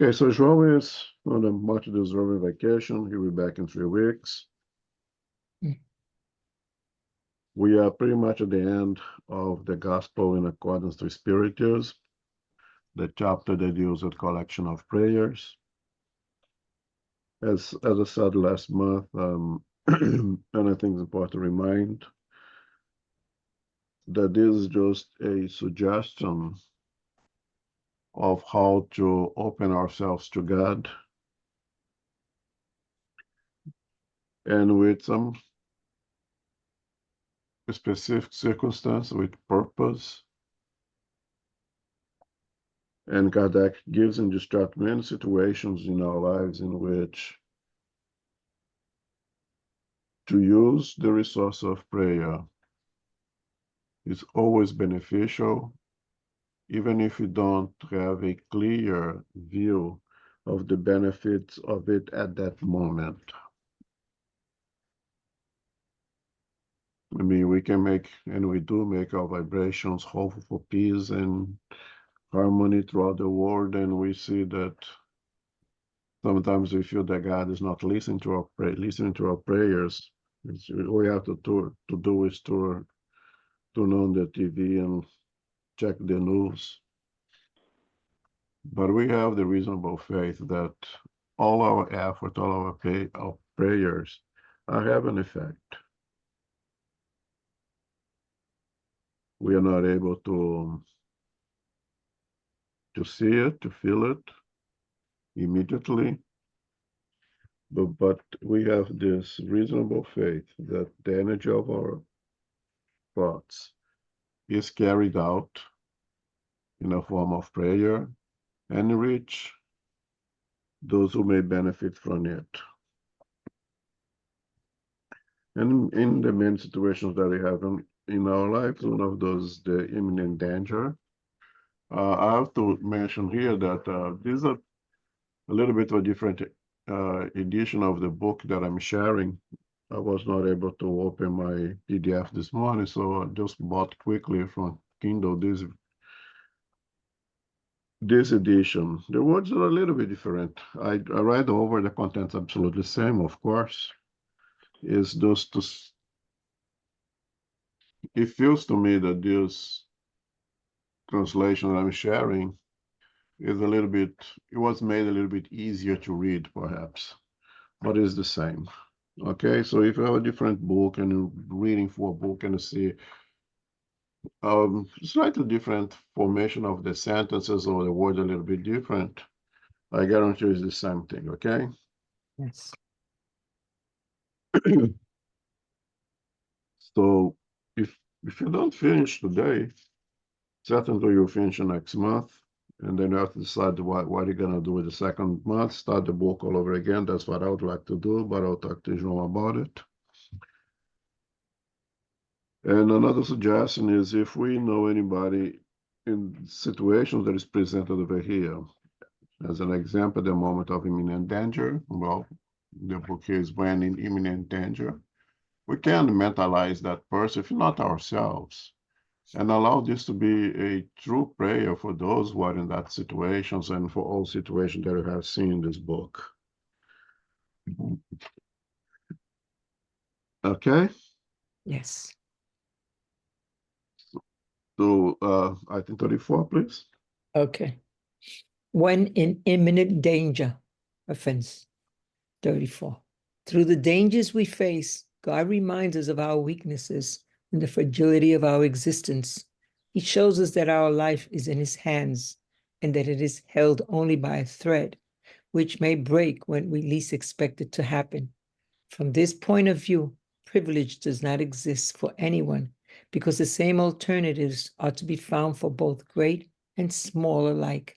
Okay, so João is on a much-deserved vacation. He'll be back in 3 weeks. Mm. We are pretty much at the end of the Gospel in accordance to Spiritism, the chapter that deals with Collection of Prayers. As I said last month, and I think it's important to remind that this is just a suggestion of how to open ourselves to God, and with some specific circumstance, with purpose. And Kardec gives and describes many situations in our lives in which to use the resource of prayer is always beneficial, even if you don't have a clear view of the benefits of it at that moment. I mean, we can make, and we do make our vibrations hopeful for peace and harmony throughout the world, and we see that sometimes we feel that God is not listening to our prayers. All we have to do is to turn on the TV and check the news. But we have the reasonable faith that all our effort, all our prayers are have an effect. We are not able to see it, to feel it immediately, but we have this reasonable faith that the energy of our thoughts is carried out in a form of prayer and reach those who may benefit from it. And in the many situations that we have in our lives, one of those, the imminent danger. I have to mention here that this is a little bit of a different edition of the book that I'm sharing. I was not able to open my PDF this morning, so I just bought quickly from Kindle this edition. The words are a little bit different. I read over the contents absolutely the same, of course. Is just to, it feels to me that this translation that I'm sharing is a little bit, it was made a little bit easier to read, perhaps, but it's the same. Okay, so if you have a different book and you're reading for a book and you see slightly different formation of the sentences or the word a little bit different, I guarantee you it's the same thing, okay? Yes. So if you don't finish today, certainly you'll finish next month, and then you have to decide what you're gonna do with the second month, start the book all over again. That's what I would like to do, but I'll talk to João about it. And another suggestion is if we know anybody in situations that is presented over here, as an example, the moment of imminent danger, well, the book here is when in imminent danger, we can mentalize that person, if not ourselves, and allow this to be a true prayer for those who are in that situations and for all situations that we have seen in this book. Okay? Yes. So item 34, please. Okay. When in imminent danger, offense 34. Through the dangers we face, God reminds us of our weaknesses and the fragility of our existence. He shows us that our life is in his hands and that it is held only by a thread, which may break when we least expect it to happen. From this point of view, privilege does not exist for anyone because the same alternatives are to be found for both great and small alike.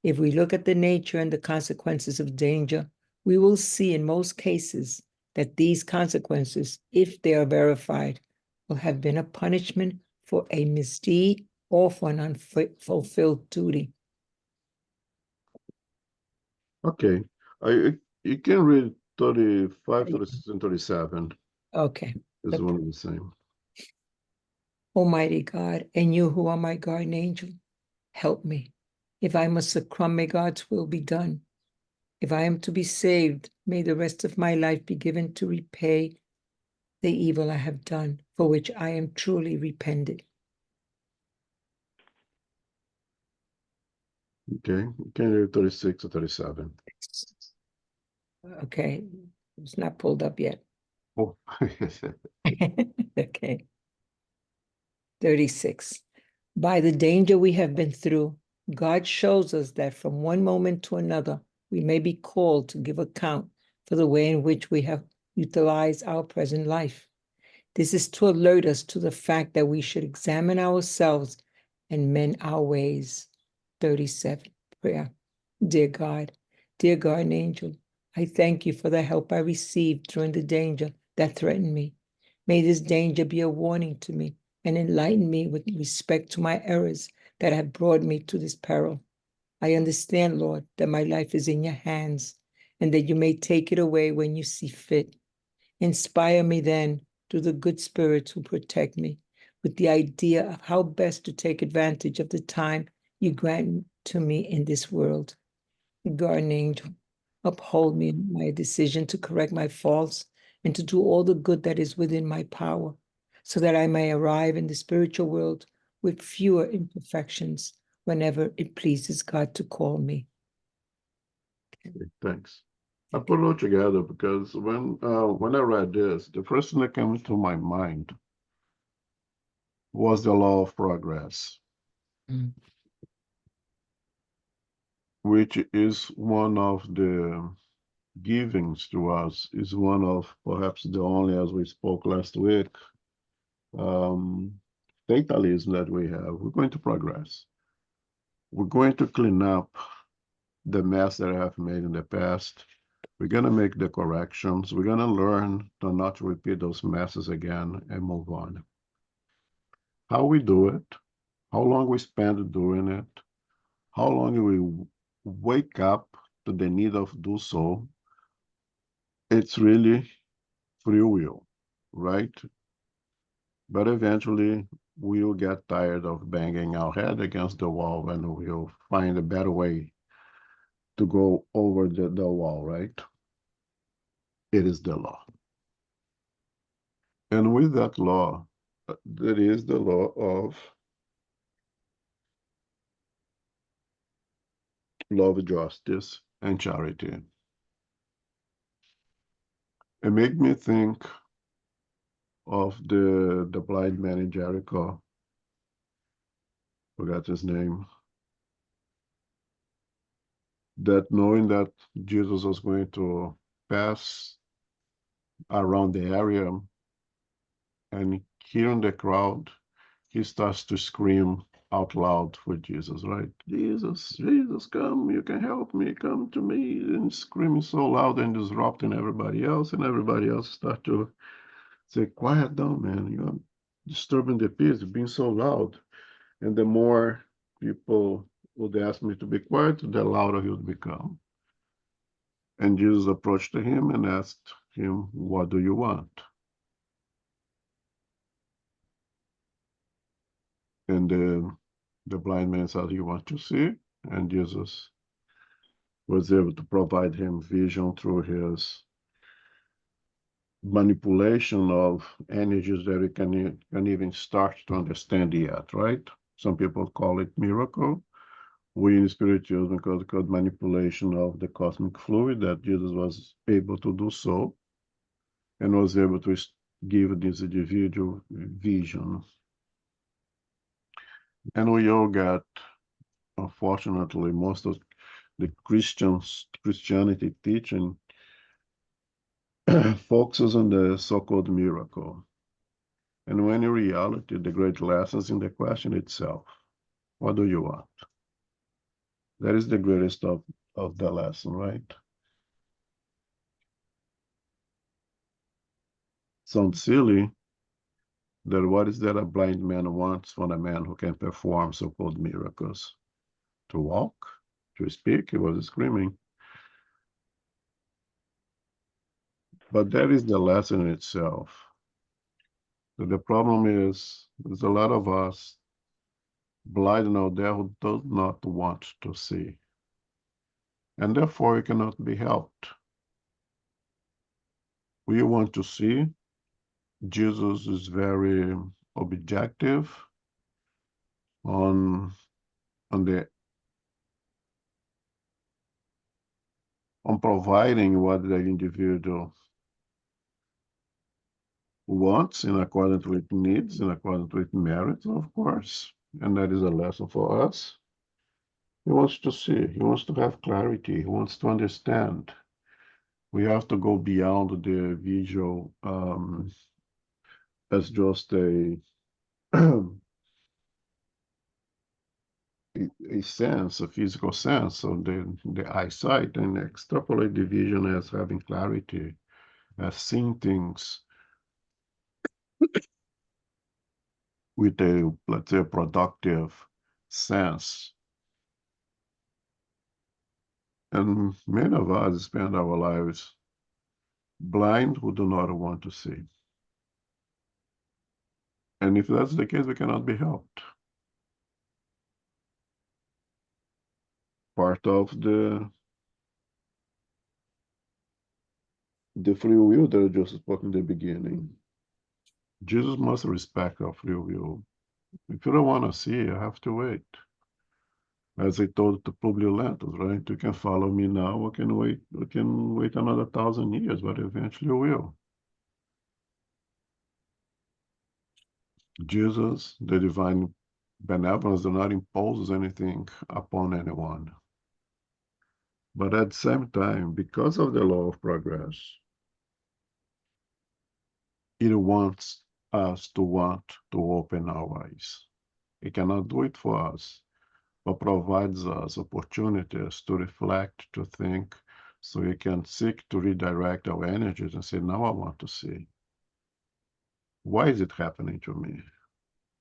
If we look at the nature and the consequences of danger, we will see in most cases that these consequences, if they are verified, will have been a punishment for a misdeed or for an unfulfilled duty. Okay. You can read 35, 36, and 37. Okay. It's one of the same. Almighty God, and you who are my guardian angel, help me. If I must succumb, may God's will be done. If I am to be saved, may the rest of my life be given to repay the evil I have done, for which I am truly repentant. Okay, can you do 36 or 37? Okay, it's not pulled up yet. Oh, Okay. 36. By the danger we have been through, God shows us that from one moment to another, we may be called to give account for the way in which we have utilized our present life. This is to alert us to the fact that we should examine ourselves and mend our ways. 37. Prayer. Dear guardian angel, I thank you for the help I received during the danger that threatened me. May this danger be a warning to me and enlighten me with respect to my errors that have brought me to this peril. I understand, Lord, that my life is in your hands and that you may take it away when you see fit. Inspire me then through the good spirits who protect me with the idea of how best to take advantage of the time you grant to me in this world. Guardian angel, uphold me in my decision to correct my faults and to do all the good that is within my power, so that I may arrive in the spiritual world with fewer imperfections whenever it pleases God to call me. thanks. I put it all together because when I read this, the first thing that came to my mind was the law of progress, Mm. which is one of the givings to us, is one of perhaps the only, as we spoke last week, um, fatalism that we have. We're going to progress. We're going to clean up the mess that I have made in the past. We're going to make the corrections. We're going to learn to not repeat those messes again and move on. How we do it, how long we spend doing it, how long we wake up to the need of do so, it's really free will, right? But eventually we'll get tired of banging our head against the wall and we'll find a better way to go over the wall, right? It is the law. And with that law, there is the law of love, justice, and charity. It made me think of the blind man in Jericho. Forgot his name. That knowing that Jesus was going to pass around the area and hearing the crowd, he starts to scream out loud for Jesus, right? Jesus, Jesus, come, you can help me, come to me, and screaming so loud and disrupting everybody else, and everybody else start to say, quiet down, man, you're disturbing the peace, being so loud. And the more people would ask me to be quiet, the louder he would become. And Jesus approached him and asked him, what do you want? And the blind man said, he wants to see. And Jesus was able to provide him vision through his manipulation of energies that we can even start to understand yet, right? Some people call it miracle. We in Spiritism call it manipulation of the cosmic fluid, that Jesus was able to do so and was able to give this individual vision. And we all got, unfortunately, most of the Christianity teaching focuses on the so-called miracle. And when in reality, the great lessons in the question itself, what do you want? That is the greatest of the lesson, right? Sounds silly that what is that a blind man wants from a man who can perform so-called miracles? To walk, to speak, he was screaming. But that is the lesson in itself. So the problem is, there's a lot of us blind out there who does not want to see, and therefore it cannot be helped. We want to see. Jesus is very objective on the on providing what the individual wants in accordance with needs, in accordance with merits, of course, and that is a lesson for us. He wants to see, he wants to have clarity, he wants to understand. We have to go beyond the visual as just a sense, a physical sense of the eyesight, and extrapolate the vision as having clarity, as seeing things with a, let's say, productive sense. And many of us spend our lives blind who do not want to see. And if that's the case, we cannot be helped. Part of the free will that I just spoke in the beginning. Jesus must respect our free will. If you don't want to see, you have to wait. As I told to Publius Lentus, right? You can follow me now, we can wait another 1,000 years, but eventually you will. Jesus, the divine benevolence, does not impose anything upon anyone. But at the same time, because of the law of progress, it wants us to want to open our eyes. It cannot do it for us, but provides us opportunities to reflect, to think, so we can seek to redirect our energies and say, now I want to see. Why is it happening to me?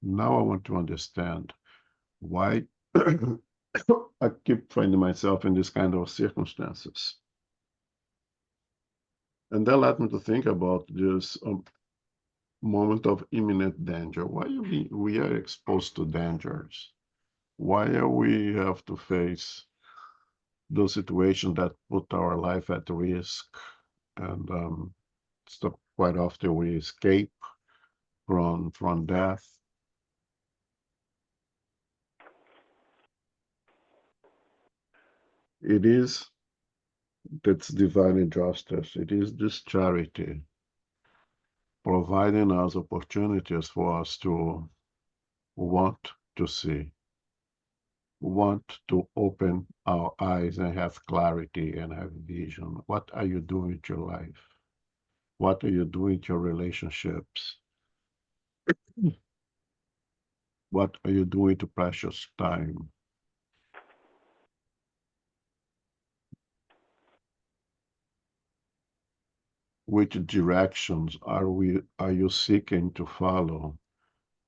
Now I want to understand why I keep finding myself in this kind of circumstances. And that led me to think about this moment of imminent danger. Why we are exposed to dangers? Why are we have to face those situations that put our life at risk? And so quite often we escape from death. It is that's divine justice. It is this charity providing us opportunities for us to want to see, want to open our eyes and have clarity and have vision. What are you doing with your life? What are you doing with your relationships? What are you doing to precious time? Which directions are you seeking to follow?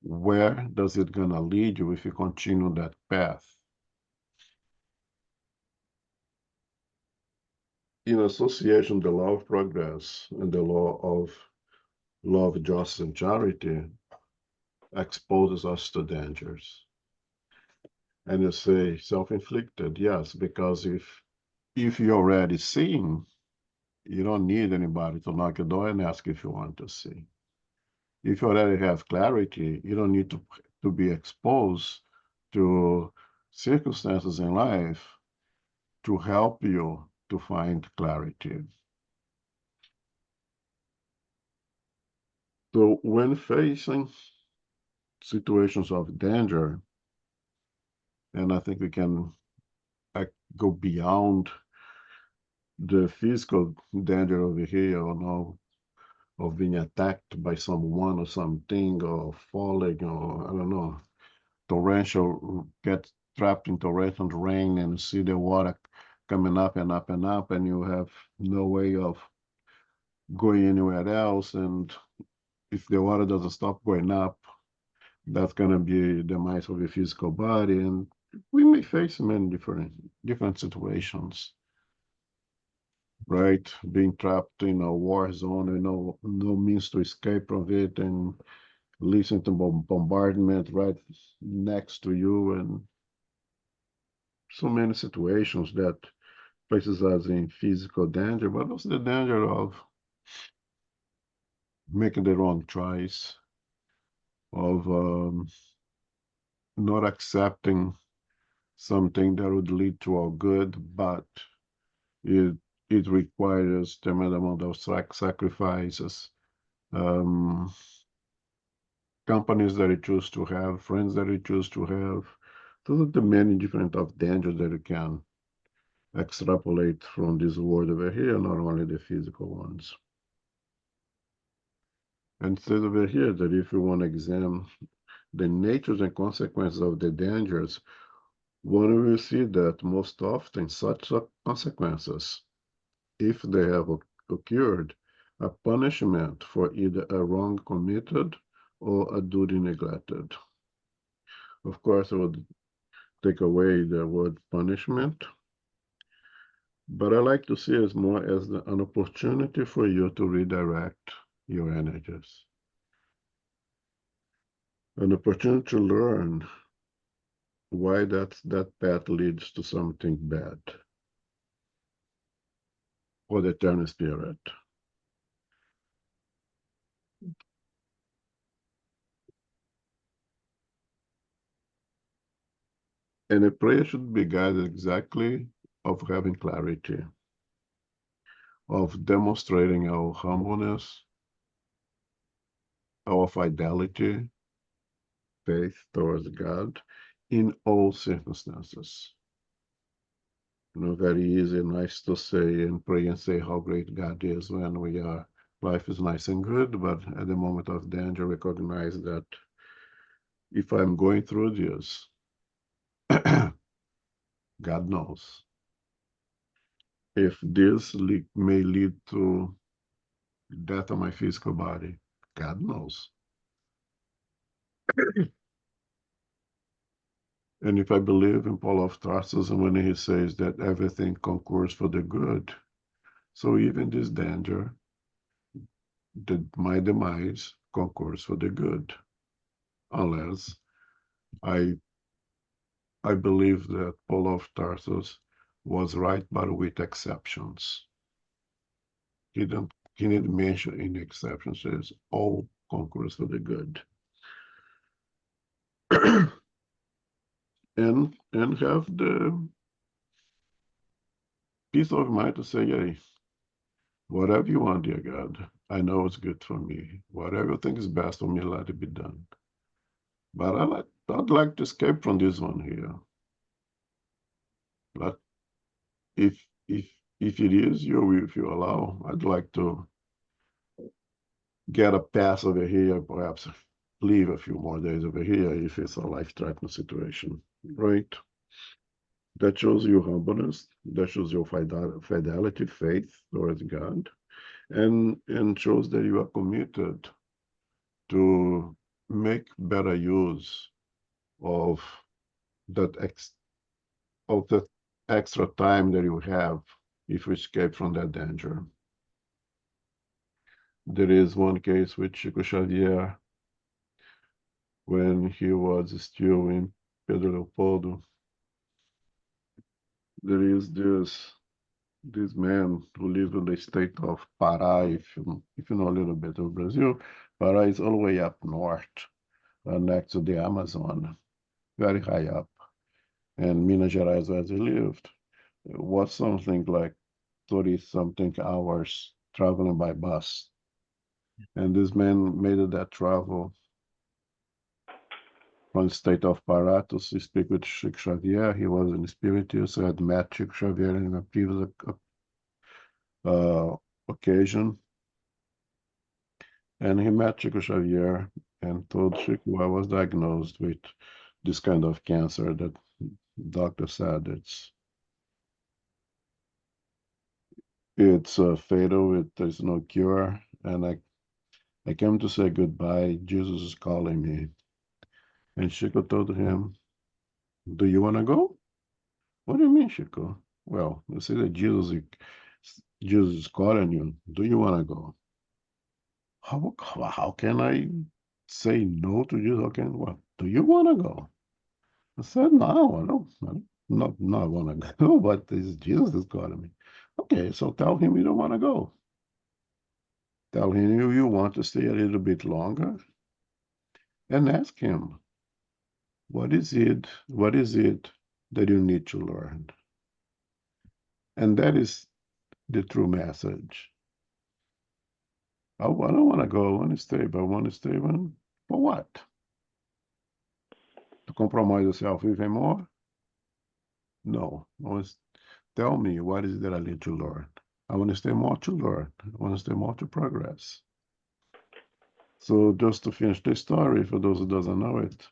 Where does it gonna lead you if you continue that path? In association, the law of progress and the law of love, justice, and charity exposes us to dangers. And you say self-inflicted, yes, because if you're already seeing, you don't need anybody to knock your door and ask if you want to see. If you already have clarity, you don't need to be exposed to circumstances in life to help you to find clarity. So when facing situations of danger, and I think we can go beyond the physical danger over here, or no, of being attacked by someone or something, or falling, or I don't know, torrential, get trapped in torrential rain and see the water coming up and up and up, and you have no way of going anywhere else. And if the water doesn't stop going up, that's going to be the demise of your physical body. And we may face many different situations, right? Being trapped in a war zone and no means to escape from it, and listen to bombardment right next to you, and so many situations that places us in physical danger, but also the danger of making the wrong choice, of not accepting something that would lead to our good, but it it requires tremendous amount of sacrifices. Um, Companies that you choose to have, friends that you choose to have. Those are the many different of dangers that you can extrapolate from this world over here, not only the physical ones. And it says over here that if you want to examine the natures and consequences of the dangers, one will see that most often such consequences, if they have occurred, are punishment for either a wrong committed or a duty neglected. Of course, I would take away the word punishment, but I like to see it more as an opportunity for you to redirect your energies, an opportunity to learn why that path leads to something bad or the eternal spirit. And a prayer should be guided exactly of having clarity, of demonstrating our humbleness, our fidelity, faith towards God in all circumstances. Very easy, nice to say and pray and say how great God is when we are. Life is nice and good, but at the moment of danger, recognize that if I'm going through this, God knows. If this may lead to death of my physical body, God knows. And if I believe in Paul of Tarsus, and when he says that everything concours for the good, so even this danger, my demise concours for the good, unless I I believe that Paul of Tarsus was right, but with exceptions. He didn't mention any exceptions. Says all concours for the good. and have the peace of mind to say, hey, whatever you want, dear God, I know it's good for me. Whatever you think is best for me, let it be done. But I'd like to escape from this one here. But if if if it is your will, if you allow, I'd like to get a pass over here, perhaps leave a few more days over here if it's a life-threatening situation, right? That shows your humbleness, that shows your fidelity, faith towards God, and shows that you are committed to make better use of that of the extra time that you have if you escape from that danger. There is one case with Chico Xavier when he was still in Pedro Leopoldo. There is this man who lives in the state of Pará. If you know a little bit of Brazil, Pará is all the way up north, next to the Amazon, very high up. And Minas Gerais, where he lived, was something like 30 something hours traveling by bus. And this man made that travel from the state of Pará to speak with Chico Xavier. He was in Spiritist, had met Chico Xavier in a previous occasion. And he met Chico Xavier and told Chico I was diagnosed with this kind of cancer that doctor said it's fatal. There's no cure, and I came to say goodbye. Jesus is calling me. And Chico told him, "Do you want to go?" What do you mean, Chico? Well, you say that Jesus is calling you. Do you want to go? How can I say no to Jesus? Okay, well, do you want to go? I said, no, I don't want to go, but this Jesus is calling me. Okay, so tell him you don't want to go. Tell him you want to stay a little bit longer and ask him, what is it that you need to learn? And that is the true message. I don't want to go, I want to stay, but I want to stay for what? To compromise yourself even more? No. Tell me what is it that I need to learn. I want to stay more to learn. I want to stay more to progress. So just to finish the story, for those who doesn't know it,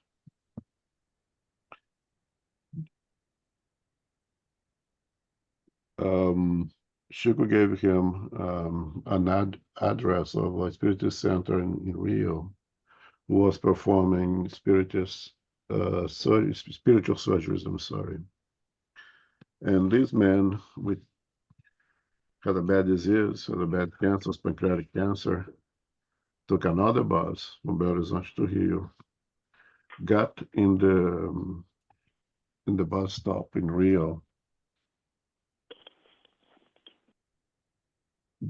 Chico gave him an address of a spiritist center in Rio, who was performing spiritual surgeries. I'm sorry. And this man had a bad disease, had a bad cancer, pancreatic cancer, took another bus from Belo Horizonte to Rio, got in the bus stop in Rio,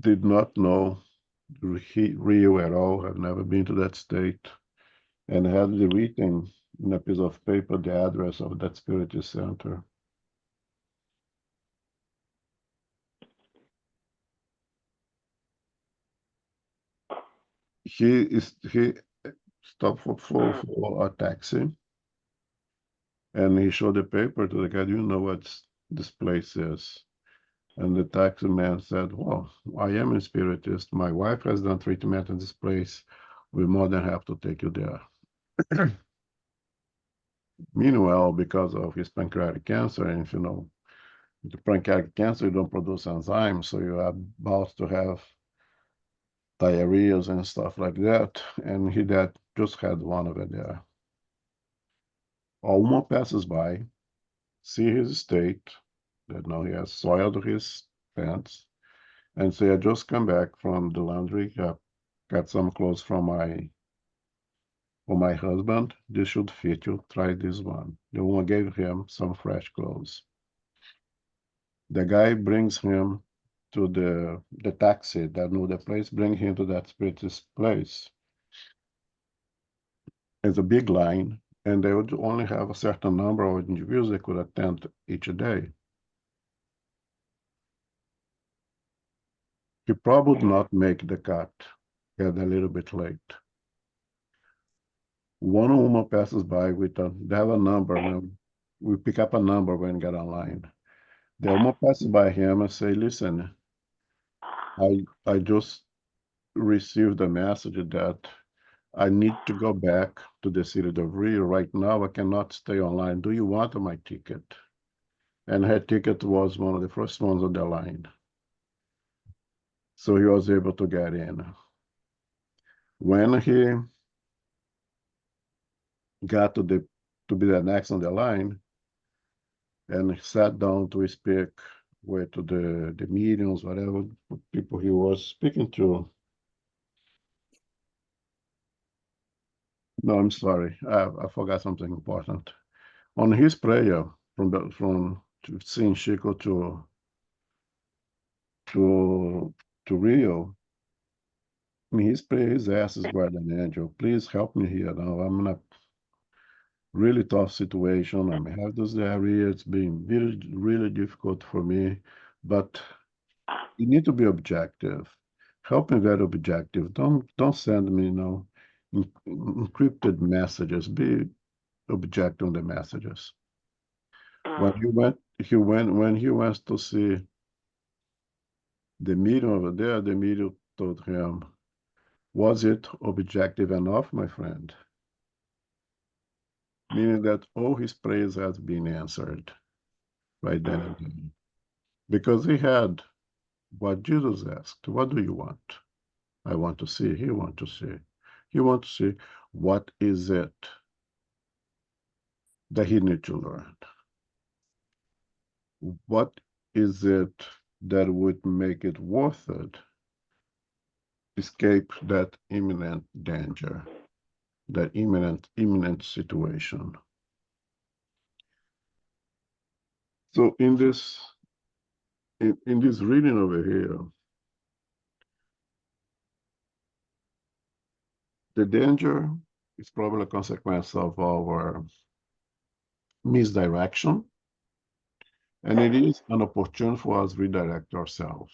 did not know Rio at all, had never been to that state, and had written in a piece of paper the address of that spiritist center. He stopped for a taxi, and he showed the paper to the guy. Do you know what this place is? And the taxi man said, well, I am a spiritist. My wife has done treatment in this place. We're more than happy to take you there. Meanwhile, because of his pancreatic cancer, and if you know, the pancreatic cancer, you don't produce enzymes, so you are about to have diarrheas and stuff like that. And he just had one of it there. A woman passes by, see his state, that now he has soiled his pants, and say, I just come back from the laundry, got some clothes from my husband. This should fit you. Try this one. The woman gave him some fresh clothes. The guy brings him to the taxi that knew the place, bring him to that spiritist place. It's a big line, and they would only have a certain number of individuals they could attend each day. He probably would not make the cut, get a little bit late. One woman passes by they have a number, and we pick up a number when we get online. The woman passes by him and say, listen, I just received a message that I need to go back to the city of Rio right now. I cannot stay online. Do you want my ticket? And her ticket was one of the first ones on the line. So he was able to get in. When he got to be the next on the line and sat down to speak with the mediums, whatever people he was speaking to. No, I'm sorry. I forgot something important. On his prayer from Saint Chico to Rio, in his prayer, his asked his guardian angel, please help me here now. I'm in a really tough situation. I have this diarrhea. It's been really, really difficult for me, but you need to be objective. Help me get objective. Don't send me, encrypted messages. Be objective on the messages. When he went to see the medium over there, the medium told him, was it objective enough, my friend? Meaning that all his prayers had been answered right then and there. Because he had what Jesus asked, what do you want? I want to see, he want to see. He want to see what is it that he need to learn? What is it that would make it worth it? Escape that imminent danger. that imminent situation. So in this reading over here, the danger is probably a consequence of our misdirection, and it is an opportunity for us to redirect ourselves.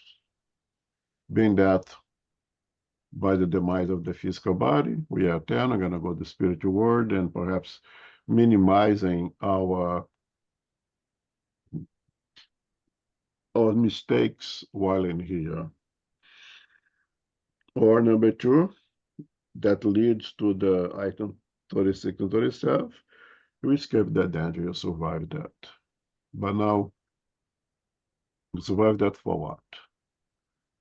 Being that by the demise of the physical body, we are 10, are going to go to the spiritual world, and perhaps minimizing our mistakes while in here. Or number two, that leads to the item 36 and 37. You escape that danger, you survive that. But now, you survive that for what?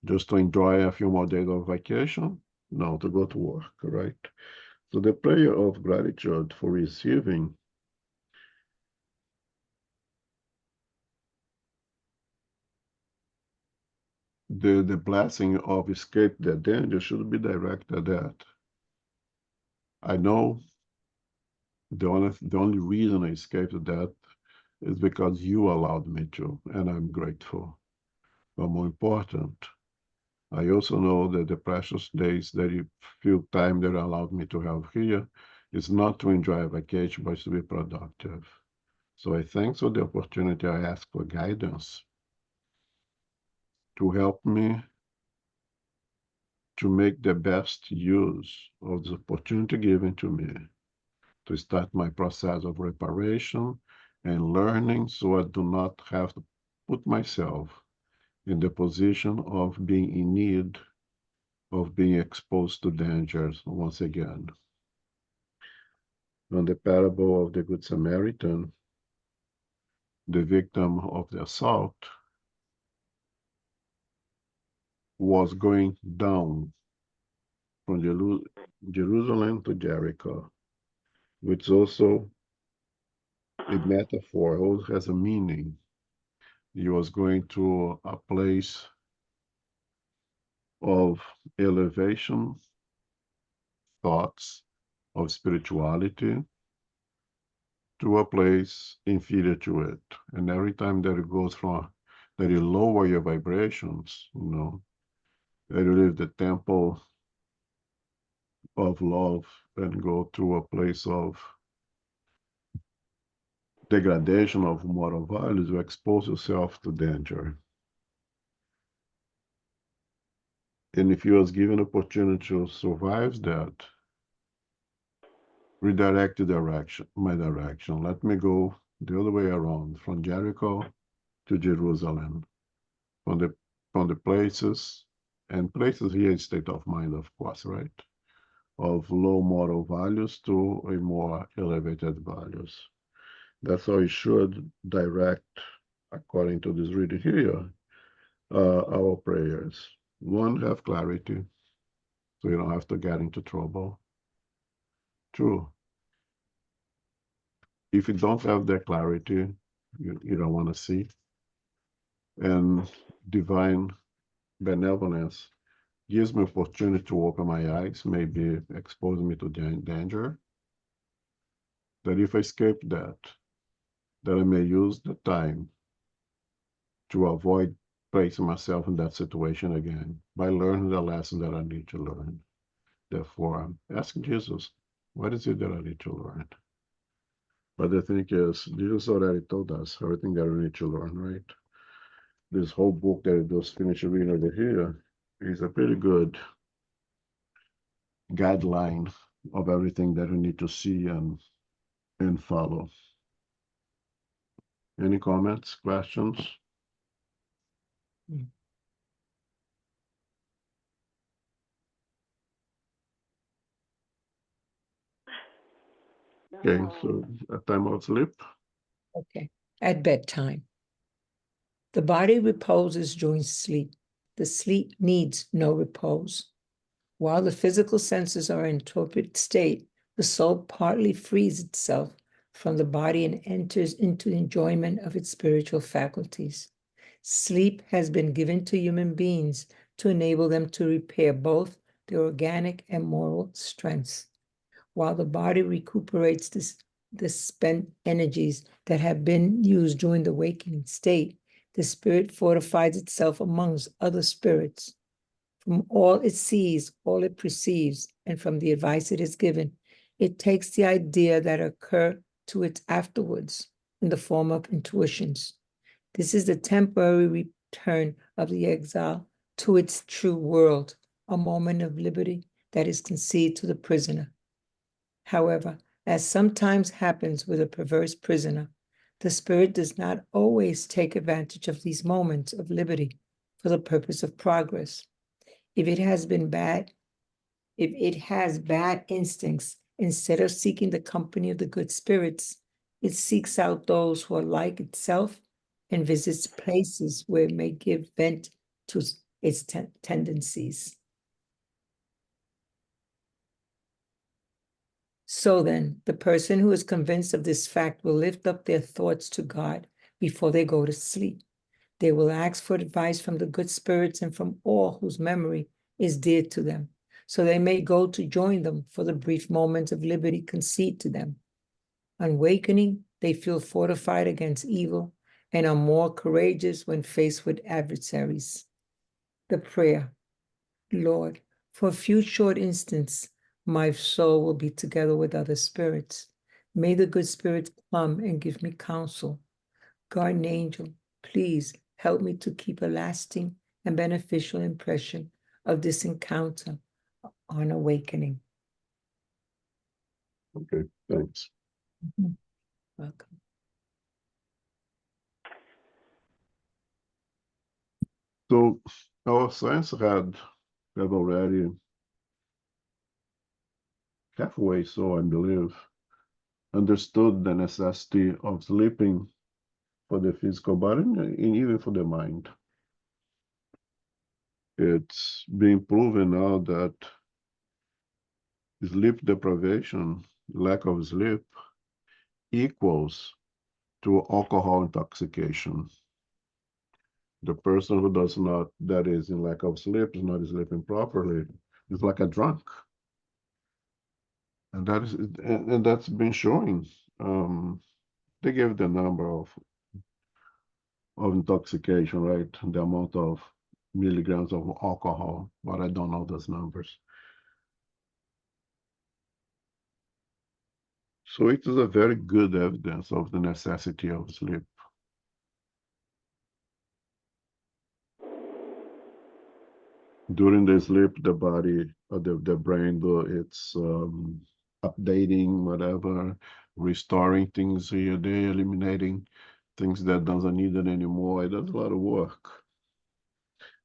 Just to enjoy a few more days of vacation? No, to go to work, right? So the prayer of gratitude for receiving the blessing of escape that danger should be directed at. I know the only reason I escaped that is because you allowed me to, and I'm grateful. But more important, I also know that the precious days that you feel time that allowed me to have here is not to enjoy a vacation, but to be productive. So I thanks for the opportunity. I ask for guidance to help me to make the best use of the opportunity given to me to start my process of reparation and learning, so I do not have to put myself in the position of being in need of being exposed to dangers once again. On the parable of the Good Samaritan, the victim of the assault was going down from Jerusalem to Jericho, which is also a metaphor, also has a meaning. He was going to a place of elevation, thoughts, of spirituality, to a place inferior to it. And every time that it goes from, that you lower your vibrations, that you leave the temple of love and go to a place of degradation of moral values, you expose yourself to danger. And if you was given opportunity to survive that, redirect my direction. Let me go the other way around, from Jericho to Jerusalem, from the places, and places here is state of mind, of course, right? Of low moral values to a more elevated values. That's how you should direct, according to this reading here, our prayers. One, have clarity, so you don't have to get into trouble. Two, if you don't have that clarity, you don't want to see. And divine benevolence gives me opportunity to open my eyes, maybe expose me to danger. That if I escape that I may use the time to avoid placing myself in that situation again by learning the lesson that I need to learn. Therefore, ask Jesus, what is it that I need to learn? But the thing is, Jesus already told us everything that we need to learn, right? This whole book that I just finished reading over here is a pretty good guideline of everything that we need to see and follow. Any comments, questions? Okay, so a time of sleep. Okay, at bedtime. The body reposes during sleep. The sleep needs no repose. While the physical senses are in torpid state, the soul partly frees itself from the body and enters into enjoyment of its spiritual faculties. Sleep has been given to human beings to enable them to repair both their organic and moral strengths. while the body recuperates the spent energies that have been used during the waking state, the spirit fortifies itself amongst other spirits. From all it sees, all it perceives, and from the advice it is given, it takes the idea that occur to it afterwards in the form of intuitions. This is the temporary return of the exile to its true world, a moment of liberty that is conceded to the prisoner. However, as sometimes happens with a perverse prisoner, the spirit does not always take advantage of these moments of liberty for the purpose of progress. If it has bad instincts, instead of seeking the company of the good spirits, it seeks out those who are like itself and visits places where it may give vent to its tendencies. So then, the person who is convinced of this fact will lift up their thoughts to God before they go to sleep. They will ask for advice from the good spirits and from all whose memory is dear to them, so they may go to join them for the brief moments of liberty conceded to them. On wakening, they feel fortified against evil and are more courageous when faced with adversaries. The prayer, Lord, for a few short instants, my soul will be together with other spirits. May the good spirits come and give me counsel. Guardian angel, please help me to keep a lasting and beneficial impression of this encounter on awakening. Okay, thanks. Welcome. So our science had already halfway, so I believe, understood the necessity of sleeping for the physical body and even for the mind. It's been proven now that sleep deprivation, lack of sleep, equals to alcohol intoxication. The person who does not, that is in lack of sleep, is not sleeping properly, is like a drunk. And that's been showing. They gave the number of intoxication, right? The amount of milligrams of alcohol, but I don't know those numbers. So it is a very good evidence of the necessity of sleep. During the sleep, the body, the brain, it's updating, whatever, restoring things here, there, eliminating things that doesn't need it anymore. It does a lot of work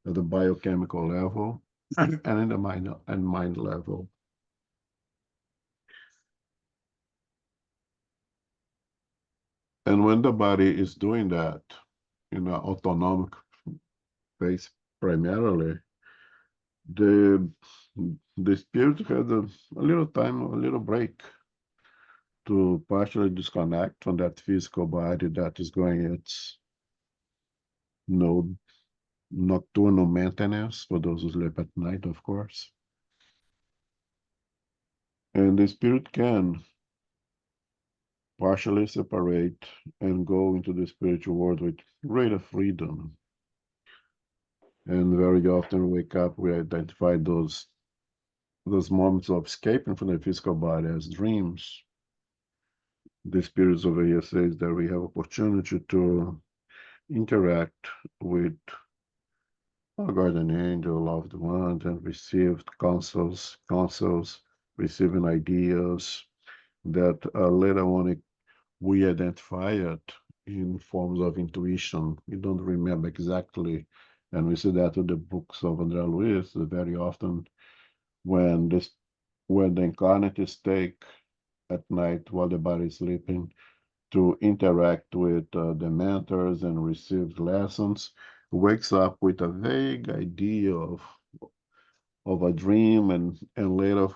at the biochemical level and in the mind level. And when the body is doing that in an autonomic phase primarily, the spirit has a little time, a little break to partially disconnect from that physical body that is going its nocturnal maintenance for those who sleep at night, of course. And the spirit can partially separate and go into the spiritual world with greater freedom. And very often wake up, we identify those moments of escaping from the physical body as dreams. The spirits over here says that we have opportunity to interact with our guardian angel, loved ones, and received counsels, receiving ideas that later on we identify it in forms of intuition. We don't remember exactly, and we see that in the books of André Luiz very often when the incarnates take at night while the body is sleeping to interact with the mentors and receive lessons, wakes up with a vague idea of a dream and later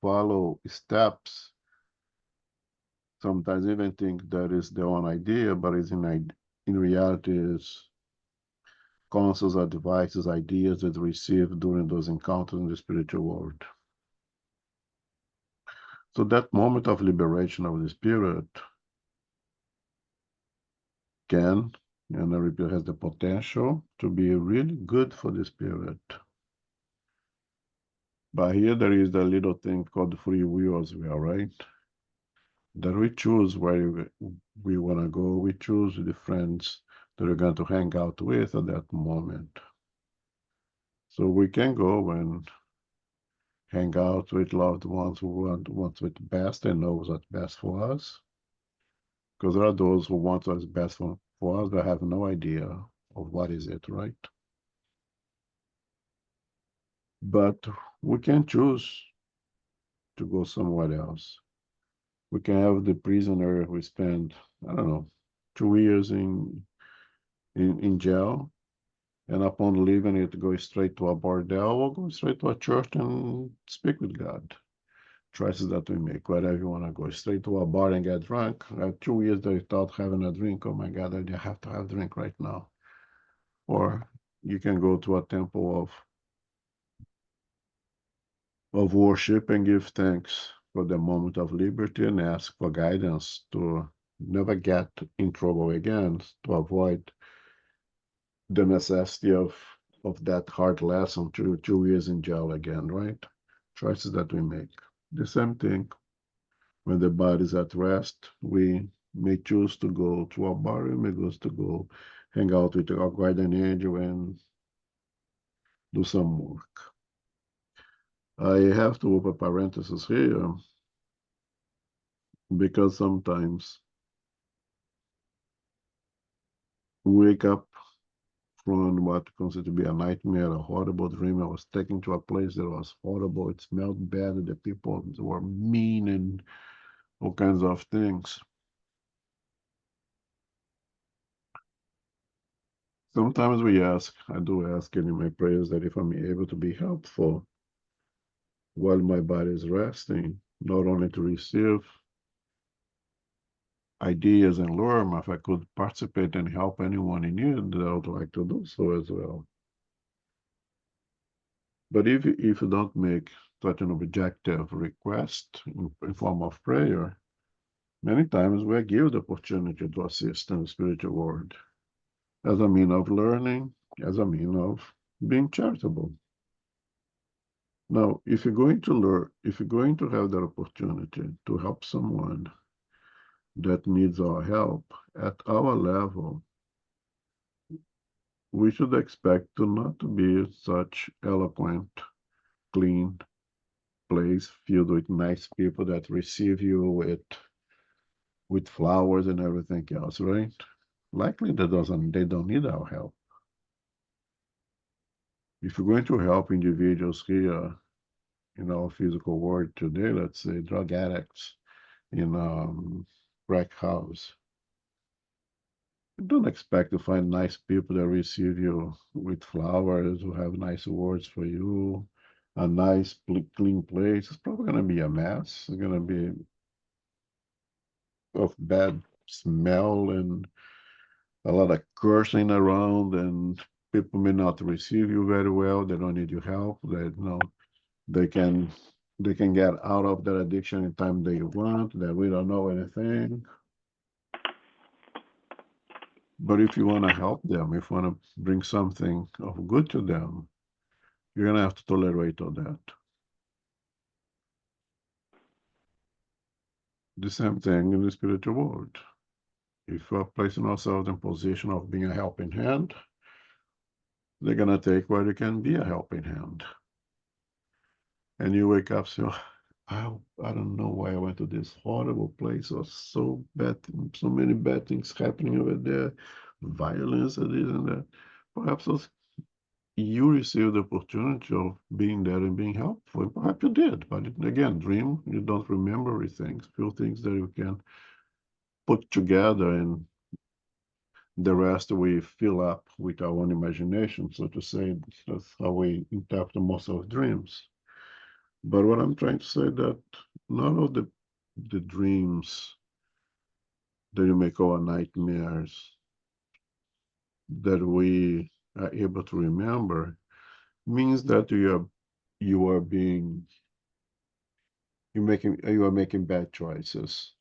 follow steps. Sometimes even think that is their own idea, but it's in reality is counsels, advices, ideas that received during those encounters in the spiritual world. So that moment of liberation of the spirit can, and I repeat, has the potential to be really good for the spirit. But here there is a little thing called free will as well, right? That we choose where we want to go. We choose the friends that we're going to hang out with at that moment. So we can go and hang out with loved ones who want what's best and knows what's best for us. Because there are those who want what's best for us but have no idea of what is it, right? But we can choose to go somewhere else. We can have the prisoner who spent, I don't know, 2 years in jail, and upon leaving it, go straight to a bordel or go straight to a church and speak with God. Choices that we make, wherever you want to go, straight to a bar and get drunk. 2 years they thought having a drink, oh my God, I have to have a drink right now. Or you can go to a temple of worship and give thanks for the moment of liberty and ask for guidance to never get in trouble again, to avoid the necessity of that hard lesson to 2 years in jail again, right? Choices that we make. The same thing when the body is at rest, we may choose to go to a bar, we may choose to go hang out with our guardian angel and do some work. I have to open parenthesis here because sometimes we wake up from what considered to be a nightmare, a horrible dream. I was taken to a place that was horrible. It smelled bad. The people were mean and all kinds of things. Sometimes I do ask in my prayers that if I'm able to be helpful while my body is resting, not only to receive ideas and learn, if I could participate and help anyone in need, I would like to do so as well. But if you don't make such an objective request in form of prayer, many times we are given the opportunity to assist in the spiritual world as a mean of learning, as a mean of being charitable. Now, if you're going to learn, if you're going to have that opportunity to help someone that needs our help at our level, we should expect to not to be such eloquent, clean place filled with nice people that receive you with flowers and everything else, right? Likely they don't need our help. If you're going to help individuals here in our physical world today, let's say drug addicts in crack house, don't expect to find nice people that receive you with flowers, who have nice words for you, a nice, clean place. It's probably going to be a mess. It's going to be of bad smell and a lot of cursing around, and people may not receive you very well. They don't need your help. They can they can get out of that addiction anytime they want. That we don't know anything. But if you want to help them, if you want to bring something of good to them, you're going to have to tolerate all that. The same thing in the spiritual world. If we're placing ourselves in position of being a helping hand, they're going to take where they can be a helping hand. And you wake up, so I don't know why I went to this horrible place. It was so bad, so many bad things happening over there, violence and this and that. Perhaps you received the opportunity of being there and being helpful. Perhaps you did, but again, dream, you don't remember everything. Few things that you can put together, and the rest we fill up with our own imagination, so to say. That's how we interpret most of dreams. But what I'm trying to say that none of the dreams that you may call nightmares that we are able to remember means that you are you are making bad choices.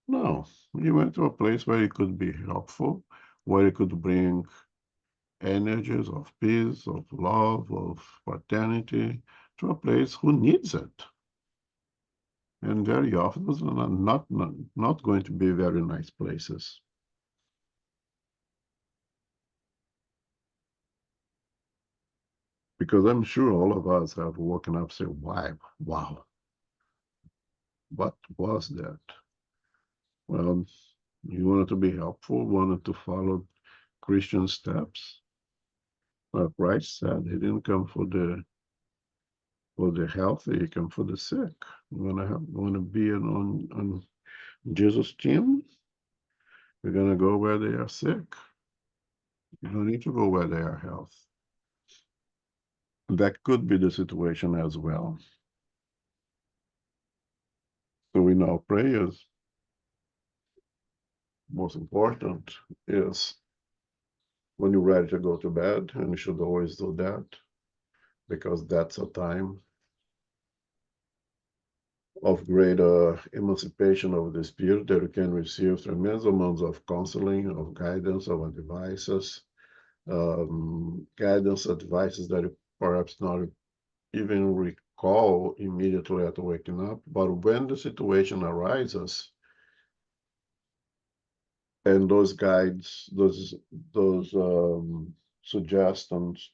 No, you went to a place where it could be helpful, where it could bring energies of peace, of love, of fraternity to a place who needs it. And very often, those are not going to be very nice places. Because I'm sure all of us have woken up saying, wow, what was that? Well, you wanted to be helpful, wanted to follow Christian steps. Well, Christ said he didn't come for the healthy, he came for the sick. You wanna be on Jesus' team? You're gonna go where they are sick. You don't need to go where they are healthy. That could be the situation as well. So in our prayers, most important is when you're ready to go to bed, and you should always do that, because that's a time of greater emancipation of the spirit that you can receive tremendous amounts of counseling, of guidance, of advices, guidance advices that you perhaps not even recall immediately after waking up. But when the situation arises, and those guides, those suggestions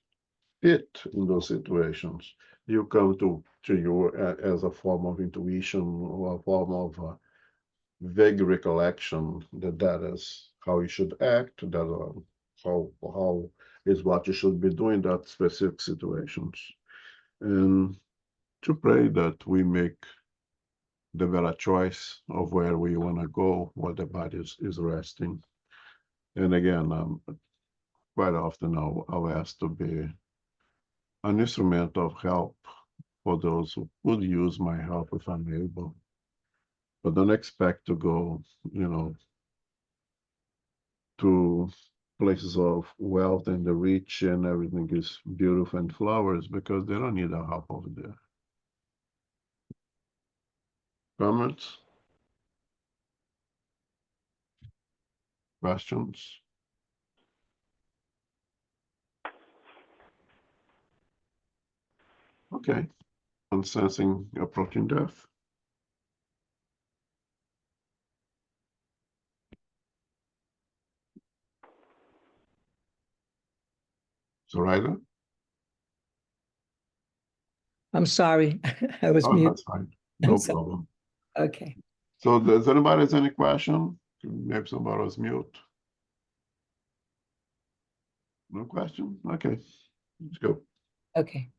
fit in those situations, you come to you as a form of intuition or a form of vague recollection that that is how you should act, that how is what you should be doing in that specific situations, and to pray that we make the better choice of where we want to go, where the body is resting. And again, quite often I'll ask to be an instrument of help for those who would use my help if I'm able. But don't expect to go, to places of wealth and the rich and everything is beautiful and flowers, because they don't need our help over there. Comments? Questions? Okay. I'm sensing approaching death. Zoraida? I'm sorry, I was Oh, mute. that's fine. I'm No sorry. problem. Okay. So does anybody have any question? Maybe somebody was mute. No question? Okay, let's go. Okay.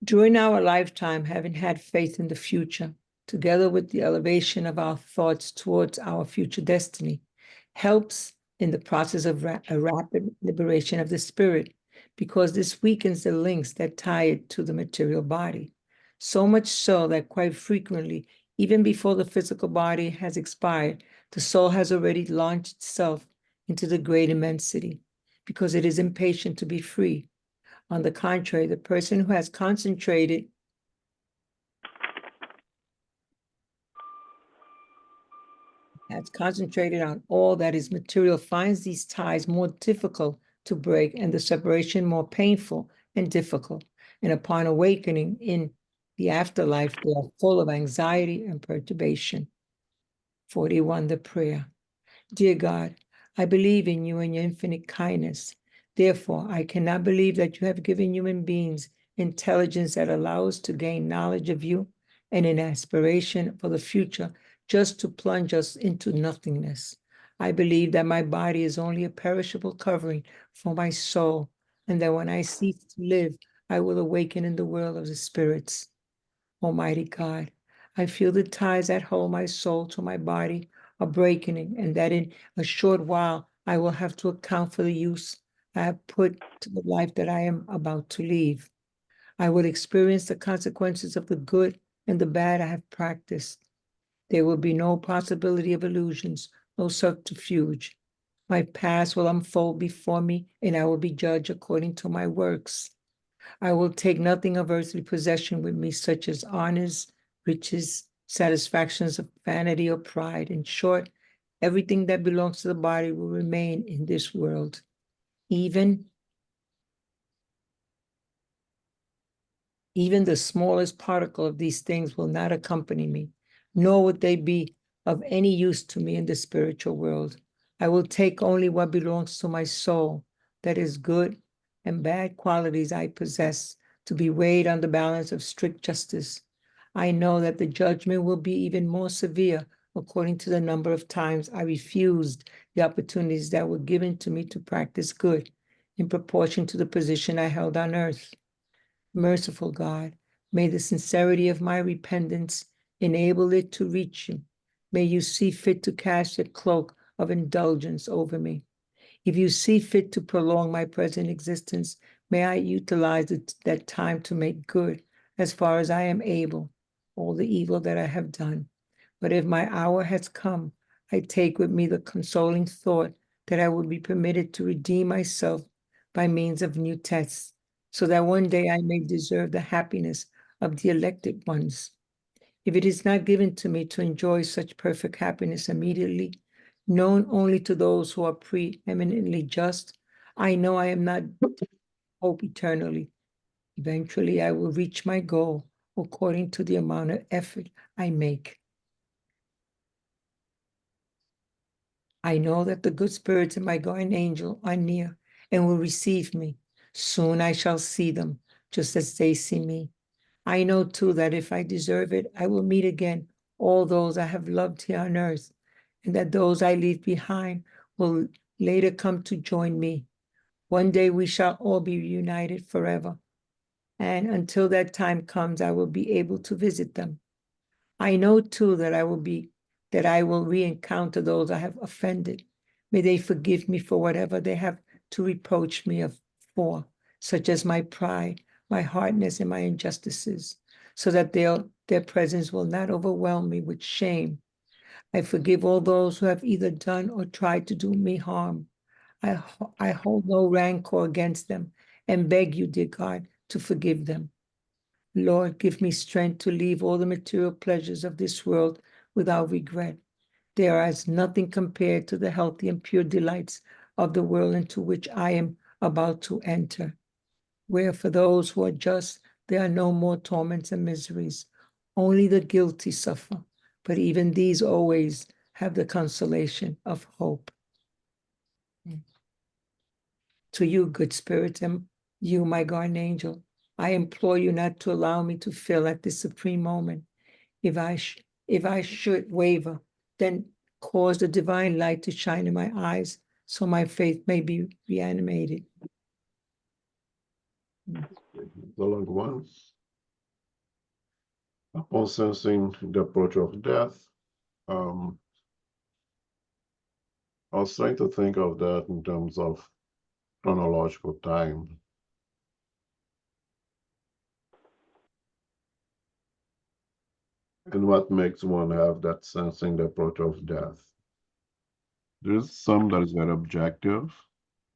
During our lifetime, having had faith in the future, together with the elevation of our thoughts towards our future destiny, helps in the process of a rapid liberation of the spirit, because this weakens the links that tie it to the material body. So much so that quite frequently, even before the physical body has expired, the soul has already launched itself into the great immensity, because it is impatient to be free. On the contrary, the person who has concentrated on all that is material finds these ties more difficult to break and the separation more painful and difficult. And upon awakening in the afterlife, they are full of anxiety and perturbation. 41, the prayer. Dear God, I believe in you and your infinite kindness. Therefore, I cannot believe that you have given human beings intelligence that allows us to gain knowledge of you and an aspiration for the future just to plunge us into nothingness. I believe that my body is only a perishable covering for my soul, and that when I cease to live, I will awaken in the world of the spirits. Almighty God, I feel the ties that hold my soul to my body are breaking, and that in a short while I will have to account for the use I have put to the life that I am about to leave. I will experience the consequences of the good and the bad I have practiced. There will be no possibility of illusions, no subterfuge. My past will unfold before me, and I will be judged according to my works. I will take nothing of earthly possession with me, such as honors, riches, satisfactions of vanity or pride. In short, everything that belongs to the body will remain in this world. Even the smallest particle of these things will not accompany me, nor would they be of any use to me in the spiritual world. I will take only what belongs to my soul, that is good and bad qualities I possess, to be weighed on the balance of strict justice. I know that the judgment will be even more severe according to the number of times I refused the opportunities that were given to me to practice good in proportion to the position I held on earth. Merciful God, may the sincerity of my repentance enable it to reach you. May you see fit to cast a cloak of indulgence over me. If you see fit to prolong my present existence, may I utilize that time to make good, as far as I am able, all the evil that I have done. But if my hour has come, I take with me the consoling thought that I will be permitted to redeem myself by means of new tests, so that one day I may deserve the happiness of the elected ones. If it is not given to me to enjoy such perfect happiness immediately, known only to those who are preeminently just, I know I am not hope eternally. Eventually, I will reach my goal according to the amount of effort I make. I know that the good spirits and my guardian angel are near and will receive me. Soon I shall see them, just as they see me. I know too that if I deserve it, I will meet again all those I have loved here on earth, and that those I leave behind will later come to join me. One day we shall all be reunited forever, and until that time comes, I will be able to visit them. I know too that I will re-encounter those I have offended. May they forgive me for whatever they have to reproach me for, such as my pride, my hardness, and my injustices, so that their presence will not overwhelm me with shame. I forgive all those who have either done or tried to do me harm. I hold no rancor against them and beg you, dear God, to forgive them. Lord, give me strength to leave all the material pleasures of this world without regret. They are as nothing compared to the healthy and pure delights of the world into which I am about to enter, where for those who are just, there are no more torments and miseries. Only the guilty suffer, but even these always have the consolation of hope. To you, good spirit, and you, my guardian angel, I implore you not to allow me to fail at this supreme moment. If I should waver, then cause the divine light to shine in my eyes, so my faith may be reanimated. The long one. Upon sensing the approach of death, I was trying to think of that in terms of chronological time. And what makes one have that sensing the approach of death? There's some that is very objective.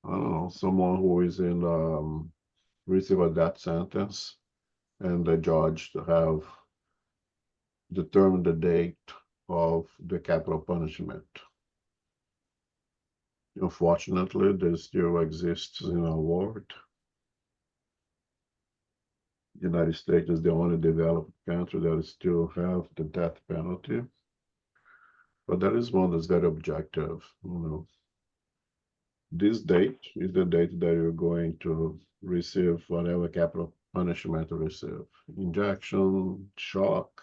I don't know, someone who is in receive a death sentence, and the judge have determined the date of the capital punishment. Unfortunately, this still exists in our world. The United States is the only developed country that still have the death penalty. But that is one that's very objective. This date is the date that you're going to receive whatever capital punishment you receive. Injection, shock,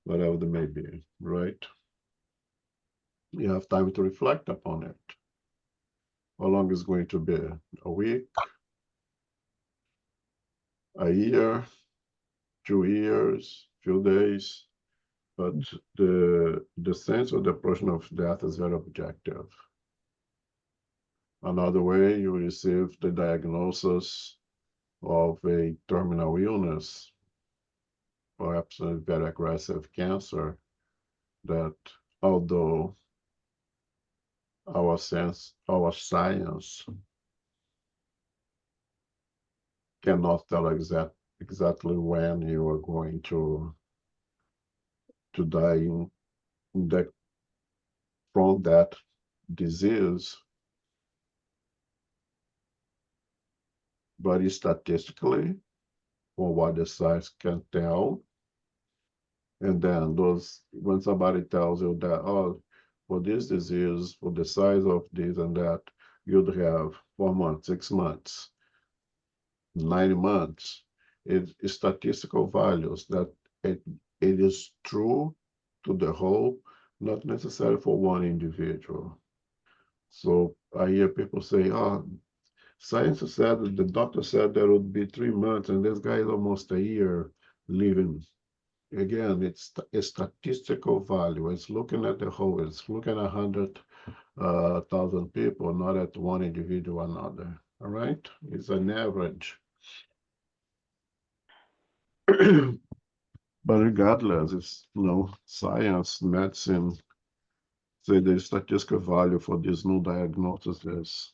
whatever it may be, right? You have time to reflect upon it. How long is going to be? A week? A year? 2 years? Few days? But the sense of the approach of death is very objective. Another way, you receive the diagnosis of a terminal illness, perhaps a very aggressive cancer, that although our science cannot tell exactly when you are going to to die from that disease, but statistically, from what the science can tell, and then when somebody tells you that, oh, for this disease, for the size of this and that, you'd have 4 months, 6 months, 9 months. It's statistical values that it is true to the whole, not necessarily for one individual. So I hear people say, oh, science said, the doctor said there would be 3 months, and this guy is almost a year living. Again, it's a statistical value. It's looking at the whole. It's looking at 100,000 people, not at one individual or another. All right? It's an average. But regardless, it's, science, medicine, say the statistical value for this new diagnosis is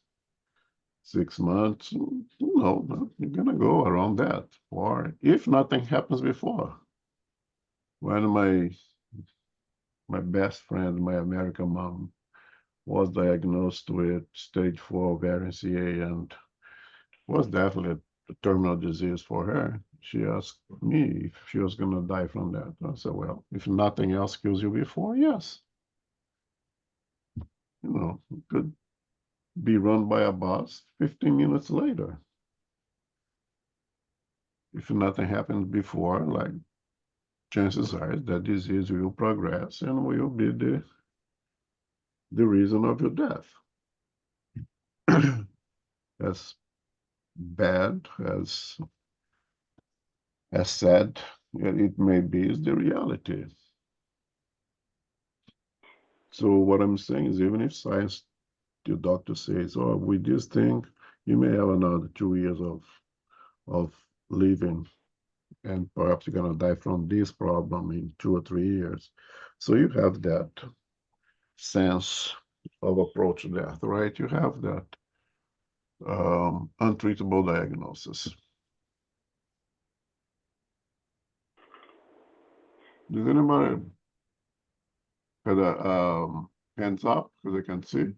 6 months. No, you're gonna go around that. Or if nothing happens before. When my best friend, my American mom, was diagnosed with stage 4 ovarian CA and was definitely a terminal disease for her. She asked me if she was going to die from that. I said, well, if nothing else kills you before, yes. It could be run by a bus 15 minutes later. If nothing happens before, like chances are that disease will progress and will be the reason of your death. As bad as sad it may be, is the reality. So what I'm saying is, even if science, the doctor says, oh, with this thing, you may have another 2 years of living, and perhaps you're gonna die from this problem in 2 or 3 years. So you have that sense of approach to death, right? You have that untreatable diagnosis. Does anybody have hands up because I can see?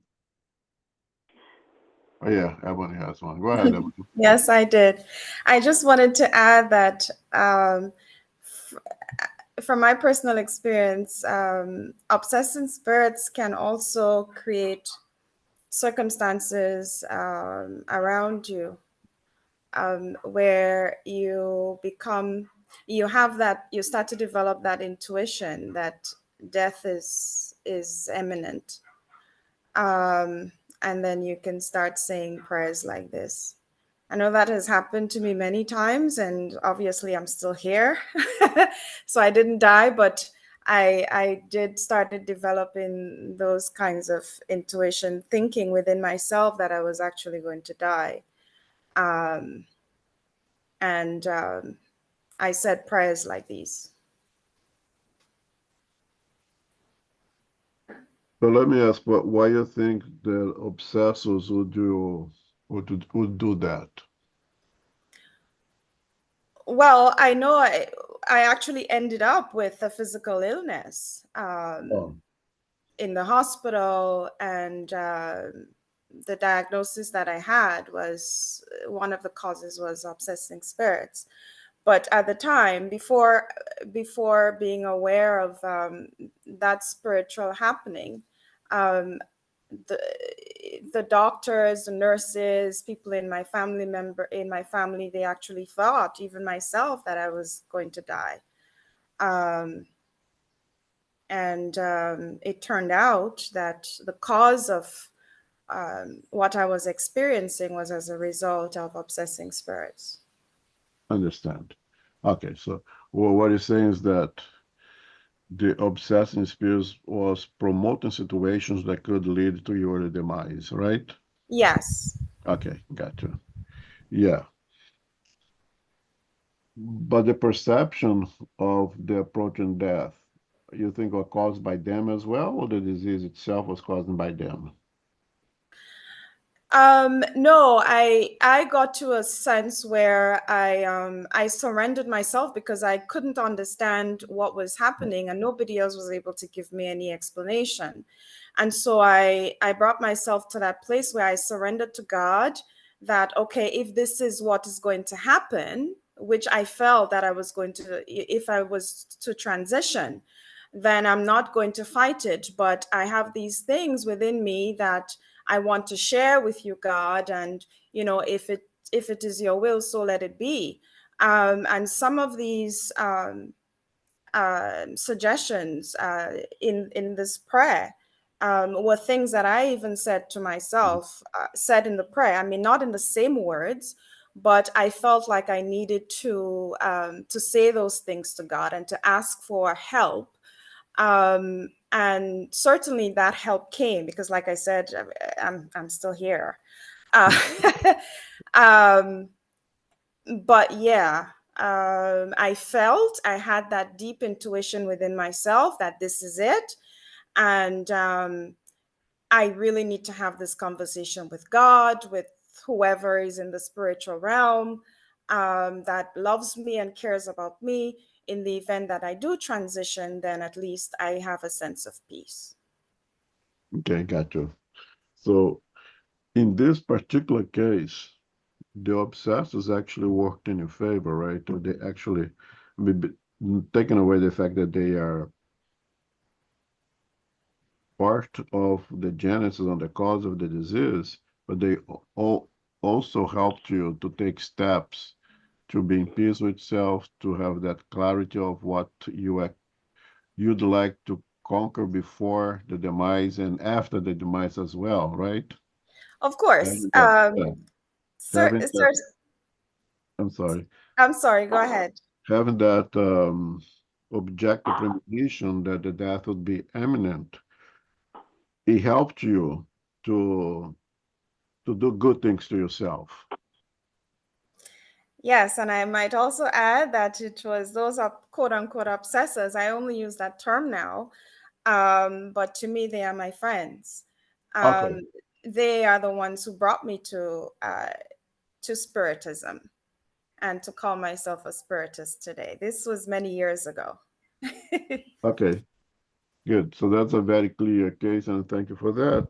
Oh yeah, Ebony has one. Go ahead, Ebony. Yes, I did. I just wanted to add that from my personal experience, obsessing spirits can also create circumstances around you where you start to develop that intuition that death is imminent. And then you can start saying prayers like this. I know that has happened to me many times, and obviously I'm still here. So I didn't die, but I did started developing those kinds of intuition, thinking within myself that I was actually going to die. And I said prayers like these. So let me ask, why you think the obsessors would do that? Well, I know I actually ended up with a physical illness in the hospital, and the diagnosis that I had was one of the causes was obsessing spirits. But at the time, before being aware of that spiritual happening, the doctors, the nurses, people in my family, they actually thought, even myself, that I was going to die. And it turned out that the cause of what I was experiencing was as a result of obsessing spirits. Understand. Okay, so what you're saying is that the obsessing spirits was promoting situations that could lead to your demise, right? Yes. Okay, gotcha. Yeah. But the perception of the approaching death, you think was caused by them as well, or the disease itself was caused by them? No, I got to a sense where I surrendered myself because I couldn't understand what was happening, and nobody else was able to give me any explanation. And so I brought myself to that place where I surrendered to God, that okay, if this is what is going to happen, which I felt that I was going to, if I was to transition, then I'm not going to fight it. But I have these things within me that I want to share with you, God, and if it is your will, so let it be. And some of these suggestions in this prayer were things that I even said to myself, said in the prayer. I mean, not in the same words, but I felt like I needed to say those things to God and to ask for help. And certainly that help came because, like I said, I'm still here. Um, but yeah, I felt I had that deep intuition within myself that this is it. And I really need to have this conversation with God, with whoever is in the spiritual realm that loves me and cares about me. In the event that I do transition, then at least I have a sense of peace. Okay, got you. So in this particular case, the obsessors actually worked in your favor, right? Or they actually taking away the fact that they are part of the genesis and the cause of the disease, but they also helped you to take steps to be in peace with self, to have that clarity of what you'd like to conquer before the demise and after the demise as well, right? Of course. Having that, yeah, Sir, having that, sir, I'm sorry, I'm sorry, go ahead. having that objective premonition that the death would be imminent, it helped you to do good things to yourself. Yes, and I might also add that it was those are quote unquote obsessors. I only use that term now, but to me, they are my friends. Okay. Um, they are the ones who brought me to Spiritism and to call myself a Spiritist today. This was many years ago. Okay, good. So that's a very clear case, and thank you for that.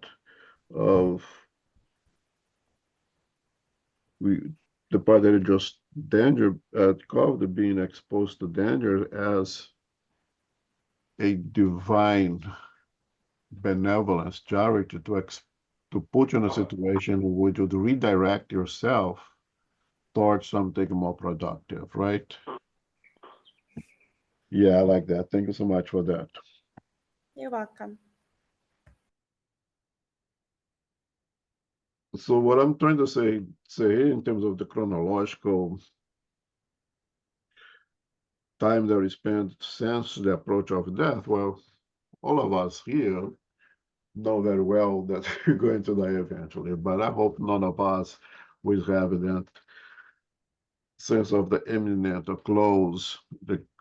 Of we, the part that is just danger at COVID, being exposed to danger as a divine benevolence, charity to put you in a situation where you would redirect yourself towards something more productive, right? Yeah, I like that. Thank you so much for that. You're welcome. So what I'm trying to say in terms of the chronological time that we spent since the approach of death, well, all of us here know very well that we're going to die eventually, but I hope none of us will have that sense of the imminent or close,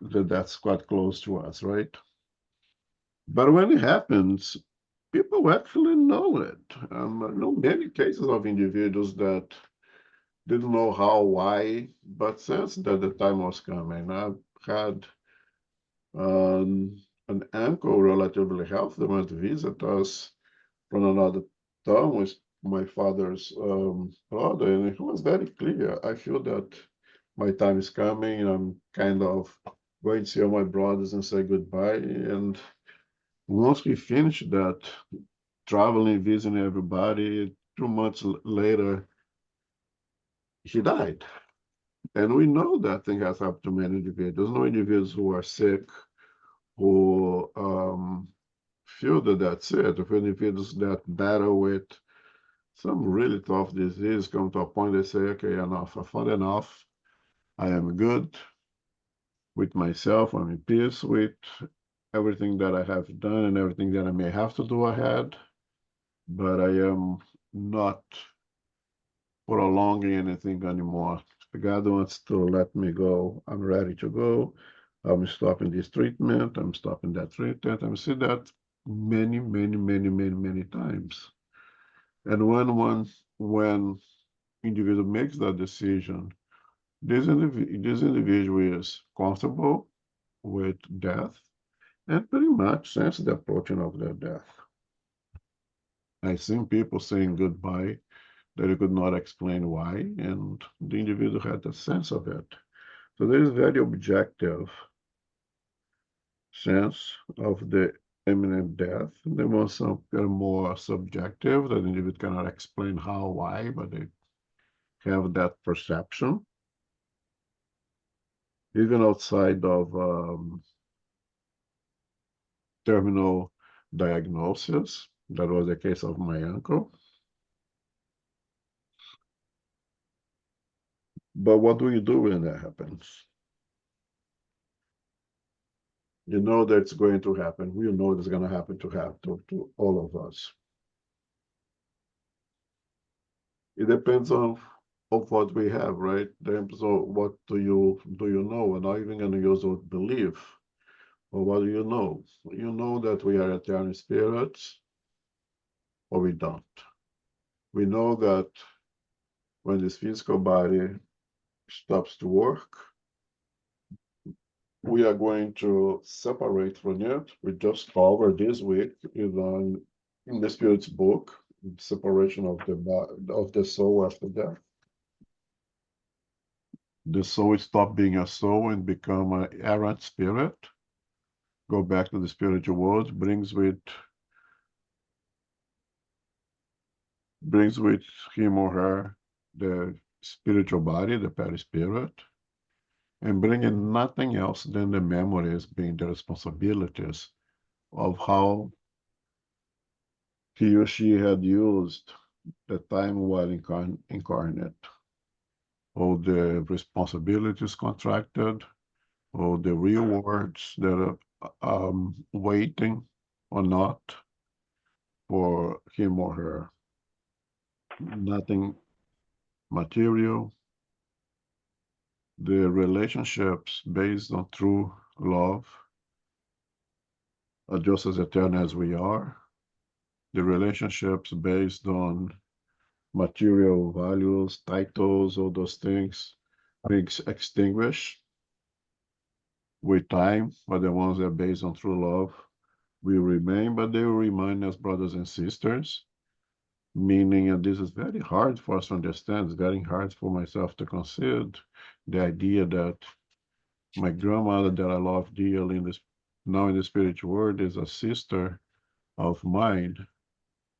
that's quite close to us, right? But when it happens, people actually know it. I know many cases of individuals that didn't know how, why, but sensed that the time was coming. I've had an uncle, relatively healthy, went to visit us from another town with my father's brother, and it was very clear. I feel that my time is coming, and I'm kind of going to see all my brothers and say goodbye. And once we finished that, traveling, visiting everybody, 2 months later, he died. And we know that thing has happened to many individuals. No individuals who are sick, who feel that that's it. If individuals that battle with some really tough disease come to a point they say, okay, enough, I've had enough. I am good with myself. I'm in peace with everything that I have done and everything that I may have to do ahead. But I am not prolonging anything anymore. If God wants to let me go, I'm ready to go. I'm stopping this treatment. I'm stopping that treatment. I'm seeing that many, many, many, many, many times. And when one when individual makes that decision, this individual is comfortable with death and pretty much sense the approaching of their death. I've seen people saying goodbye that you could not explain why, and the individual had a sense of it. So there is very objective sense of the imminent death. There was some more subjective that the individual cannot explain how, why, but they have that perception. Even outside of terminal diagnosis, that was the case of my uncle. But what do you do when that happens? You know that it's going to happen. We know it's going to happen to all of us. It depends on of what we have, right? So what do you know? We're not even going to use the word belief. But what do you know? You know that we are eternal spirits, or we don't. We know that when this physical body stops to work, we are going to separate from it. We just covered this week in the Spirit's book, separation of the soul after death. The soul stop being a soul and become an errant spirit. Go back to the spiritual world, brings with him or her the spiritual body, the perispirit, and bringing nothing else than the memories, being the responsibilities of how he or she had used the time while incarnate, all the responsibilities contracted, all the rewards that are waiting or not for him or her. Nothing material. The relationships based on true love are just as eternal as we are. The relationships based on material values, titles, all those things, being extinguished with time, but the ones that are based on true love will remain, but they will remain as brothers and sisters. Meaning, and this is very hard for us to understand, it's very hard for myself to consider the idea that my grandmother that I love dearly now in the spiritual world is a sister of mine.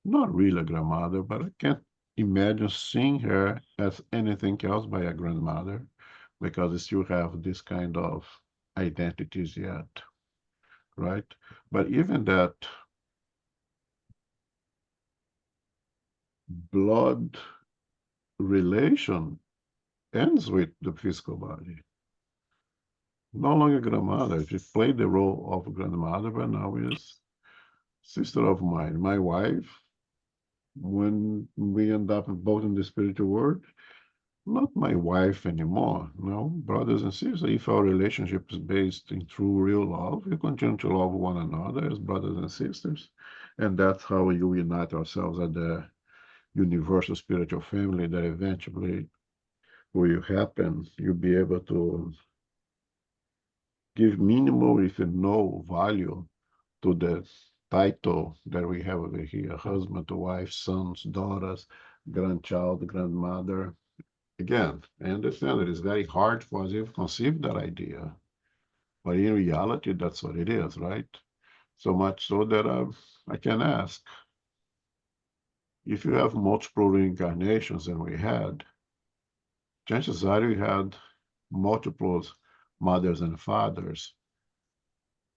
Not really a grandmother, but I can't imagine seeing her as anything else but a grandmother, because they still have this kind of identities yet, right? But even that blood relation ends with the physical body. No longer grandmother. She played the role of grandmother, but now is sister of mine. My wife, when we end up both in the spiritual world, not my wife anymore. No, brothers and sisters. If our relationship is based in true, real love, we continue to love one another as brothers and sisters. And that's how we unite ourselves at the universal spiritual family that eventually will happen. You'll be able to give minimal, if no value to the title that we have over here: husband, wife, sons, daughters, grandchild, grandmother. Again, I understand it is very hard for us to conceive that idea, but in reality, that's what it is, right? So much so that I can ask, if you have multiple reincarnations, and we had, chances are you had multiple mothers and fathers.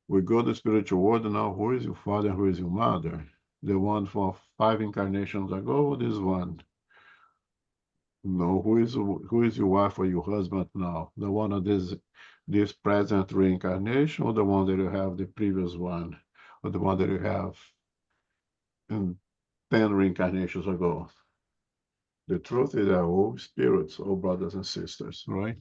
We go to the spiritual world now. Who is your father? Who is your mother? The one from 5 incarnations ago, this one. No, who is your wife or your husband now? The one of this present reincarnation, or the one that you have the previous one, or the one that you have in 10 reincarnations ago? The truth is that all spirits, all brothers and sisters, right?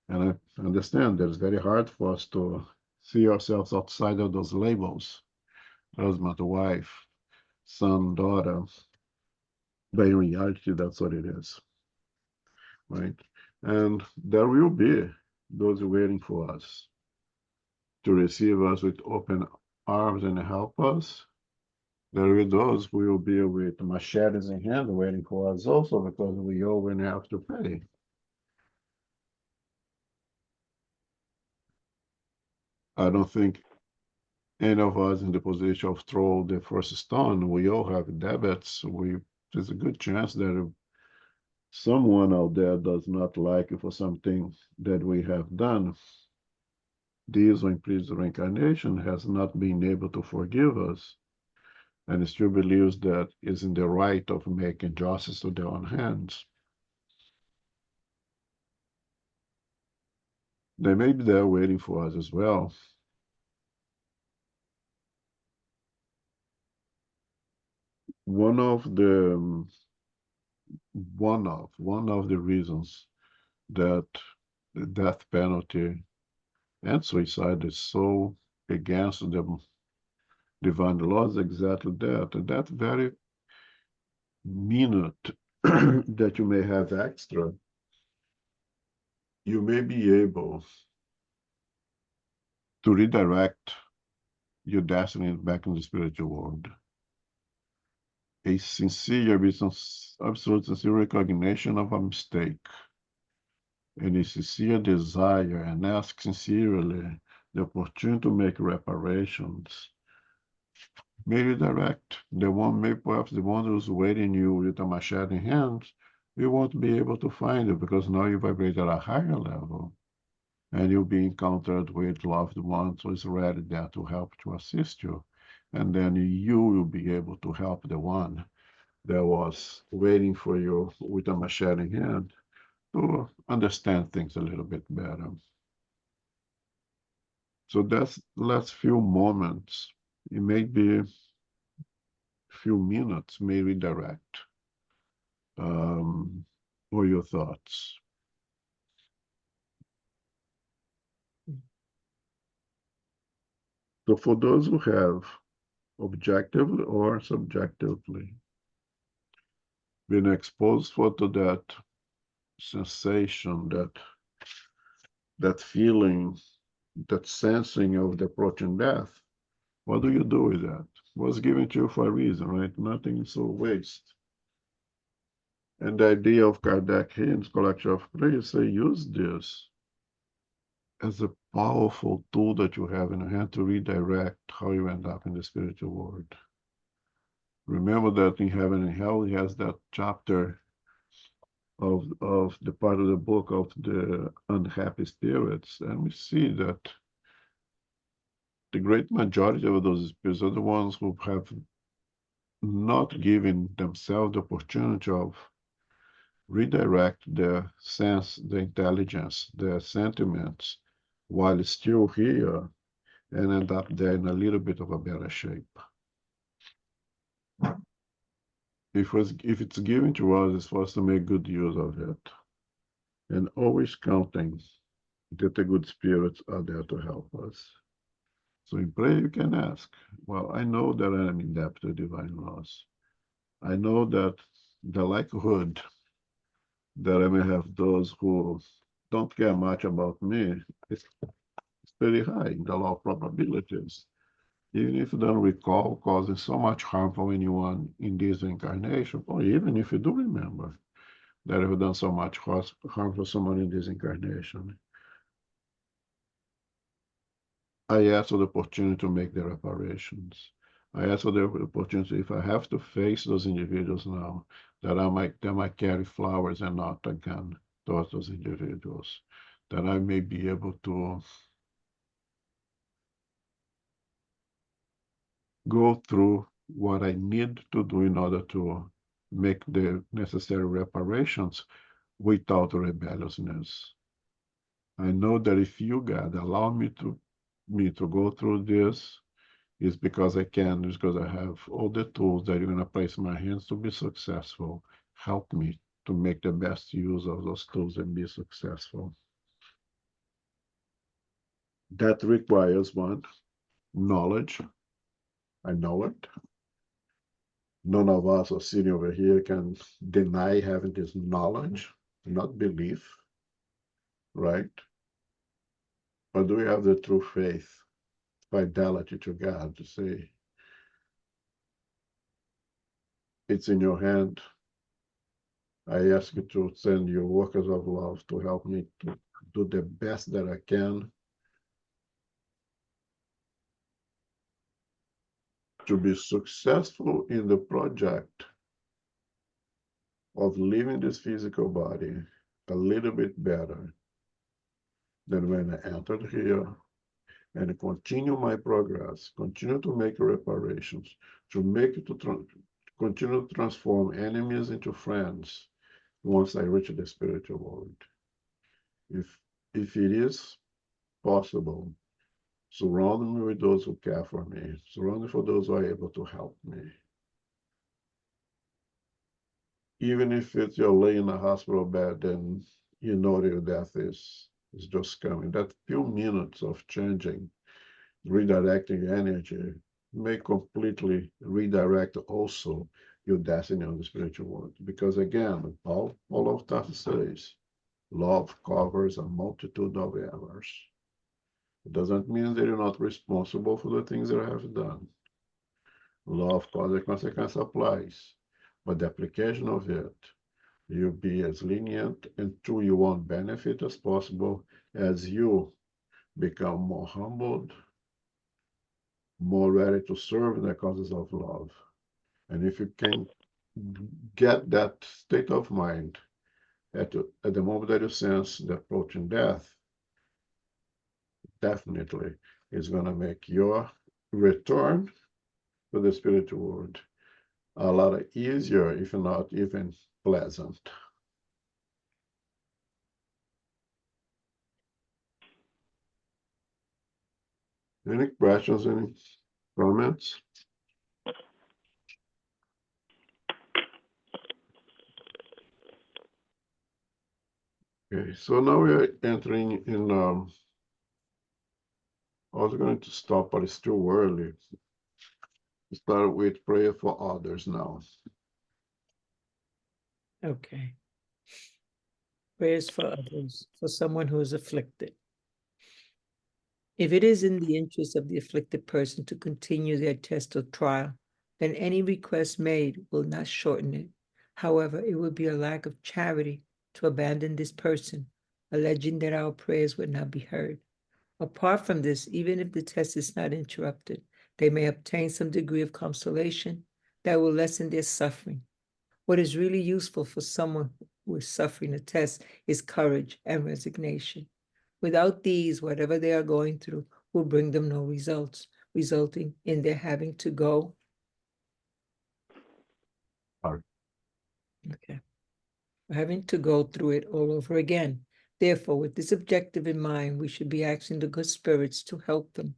And I understand that it's very hard for us to see ourselves outside of those labels: husband, wife, son, daughter. but in reality, that's what it is, right? And there will be those waiting for us to receive us with open arms and help us. There will be those who will be with machetes in hand waiting for us also, because we all will have to pay. I don't think any of us in the position of throw the first stone. We all have debits. There's a good chance that if someone out there does not like you for something that we have done, this or in previous reincarnation has not been able to forgive us, and still believes that is in the right of making justice to their own hands. They may be there waiting for us as well. One of the reasons that the death penalty and suicide is so against the divine laws, exactly that. And that very minute that you may have extra, you may be able to redirect your destiny back in the spiritual world. A sincere, absolute sincere recognition of a mistake, and a sincere desire, and ask sincerely the opportunity to make reparations, may redirect the one, maybe perhaps the one who's waiting you with a machete in hand, you won't be able to find it because now you vibrate at a higher level, and you'll be encountered with loved ones who is ready there to help to assist you, and then you will be able to help the one that was waiting for you with a machete in hand to understand things a little bit better. So that's last few moments. It may be few minutes, may redirect all your thoughts. So for those who have objectively or subjectively been exposed to that sensation, that feeling, that sensing of the approaching death, what do you do with that? Was given to you for a reason, right? Nothing is a waste. And the idea of Kardec here in Collection of Prayers, say, use this as a powerful tool that you have in your hand to redirect how you end up in the spiritual world. Remember that in Heaven and Hell, he has that chapter of the part of the book of the unhappy spirits, and we see that the great majority of those spirits are the ones who have not given themselves the opportunity of redirect their sense, their intelligence, their sentiments, while still here, and end up there in a little bit of a better shape. If it's given to us, it's for us to make good use of it, and always counting that the good spirits are there to help us. So in prayer, you can ask, well, I know that I am in debt to divine laws. I know that the likelihood that I may have those who don't care much about me is very high in the law of probabilities. Even if you don't recall causing so much harm for anyone in this incarnation, or even if you do remember that you've done so much harm for someone in this incarnation, I ask for the opportunity to make the reparations. I ask for the opportunity, if I have to face those individuals now, that I might carry flowers and not a gun towards those individuals, that I may be able to go through what I need to do in order to make the necessary reparations without rebelliousness. I know that if you, God, allow me to go through this, it's because I can, it's because I have all the tools that you're going to place in my hands to be successful. Help me to make the best use of those tools and be successful. That requires one, knowledge. I know it. None of us are sitting over here can deny having this knowledge, not belief, right? But do we have the true faith, fidelity to God to say, it's in your hand. I ask you to send your workers of love to help me to do the best that I can to be successful in the project of living this physical body a little bit better than when I entered here, and continue my progress, continue to make reparations, to make it to continue to transform enemies into friends once I reach the spiritual world. If it is possible, surround me with those who care for me, surround me for those who are able to help me. Even if it's you're laying in a hospital bed and you know your death is just coming, that few minutes of changing, redirecting energy may completely redirect also your destiny on the spiritual world. Because again, all of that says, love covers a multitude of errors. It doesn't mean that you're not responsible for the things that I have done. Love cause and consequence applies, but the application of it, you be as lenient and to your own benefit as possible as you become more humbled, more ready to serve the causes of love. And if you can get that state of mind at the moment that you sense the approaching death, definitely is going to make your return to the spiritual world a lot easier, if not even pleasant. Any questions, any comments? Okay, so now we are entering in, I was going to stop, but it's too early. Start with prayer for others now. Okay. Prayers for others, for someone who is afflicted. If it is in the interest of the afflicted person to continue their test or trial, then any request made will not shorten it. However, it would be a lack of charity to abandon this person, alleging that our prayers would not be heard. Apart from this, even if the test is not interrupted, they may obtain some degree of consolation that will lessen their suffering. What is really useful for someone who is suffering a test is courage and resignation. Without these, whatever they are going through will bring them no results, resulting in their having to go. Okay. Having to go through it all over again. Therefore, with this objective in mind, we should be asking the good spirits to help them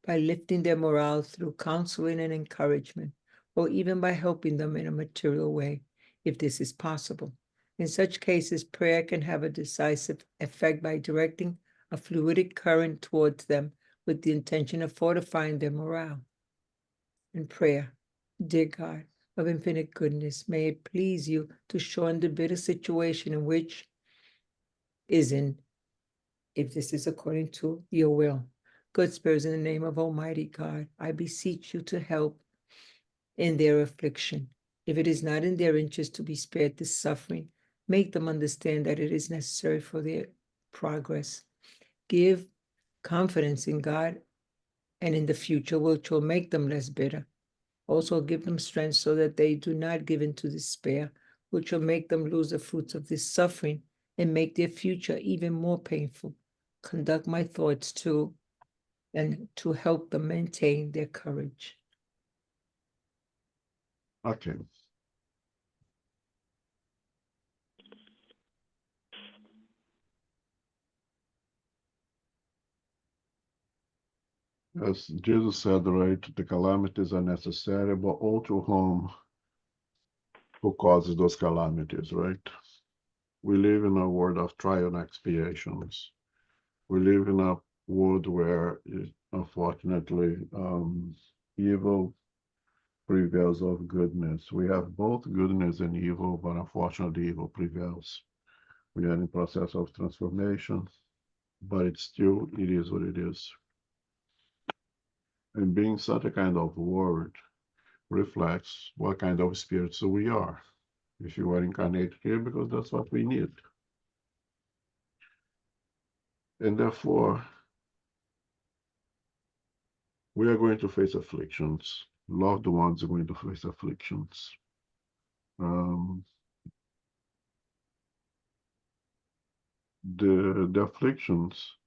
by lifting their morale through counseling and encouragement, or even by helping them in a material way, if this is possible. In such cases, prayer can have a decisive effect by directing a fluidic current towards them with the intention of fortifying their morale. In prayer, dear God of infinite goodness, may it please you to shorten the bitter situation in which is in, if this is according to your will. Good spirits, in the name of Almighty God, I beseech you to help in their affliction. If it is not in their interest to be spared this suffering, make them understand that it is necessary for their progress. Give confidence in God and in the future, which will make them less bitter. Also give them strength so that they do not give in to despair, which will make them lose the fruits of this suffering and make their future even more painful. Conduct my thoughts too, and to help them maintain their courage. Okay. As Jesus said, right, the calamities are necessary, but all to whom who causes those calamities, right? We live in a world of trial and expiations. We live in a world where, unfortunately, evil prevails of goodness. We have both goodness and evil, but unfortunately evil prevails. We are in process of transformation, but it is what it is. And being such a kind of word reflects what kind of spirits we are. If you are incarnated here, because that's what we need. And therefore, we are going to face afflictions. Loved ones are going to face afflictions. The afflictions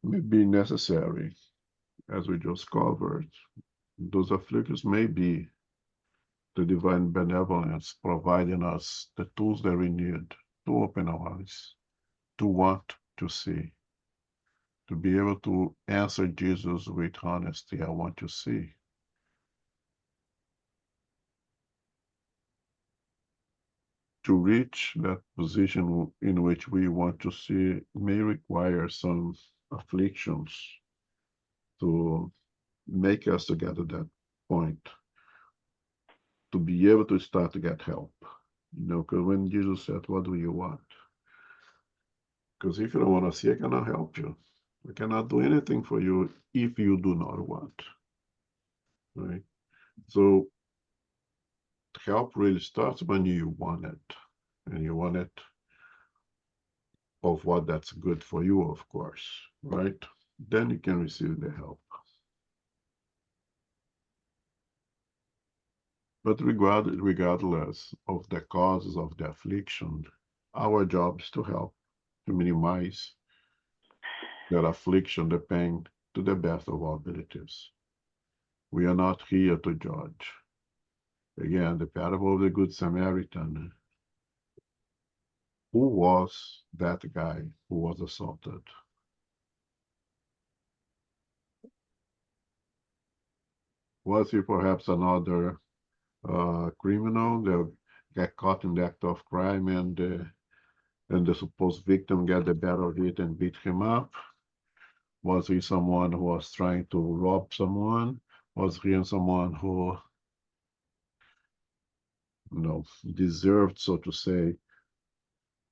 may be necessary, as we just covered. Those afflictions may be the divine benevolence providing us the tools that we need to open our eyes, to want to see, to be able to answer Jesus with honesty. I want to see. To reach that position in which we want to see may require some afflictions to make us to get to that point, to be able to start to get help. Because when Jesus said, what do you want? Because if you don't want to see, I cannot help you. I cannot do anything for you if you do not want. Right? So help really starts when you want it. And you want it of what that's good for you, of course, right? Then you can receive the help. But regardless of the causes of the affliction, our job is to help, to minimize that affliction, the pain, to the best of our abilities. We are not here to judge. Again, the parable of the Good Samaritan. Who was that guy who was assaulted? Was he perhaps another criminal that got caught in the act of crime and the supposed victim got the better of it and beat him up? Was he someone who was trying to rob someone? Was he someone who, deserved, so to say,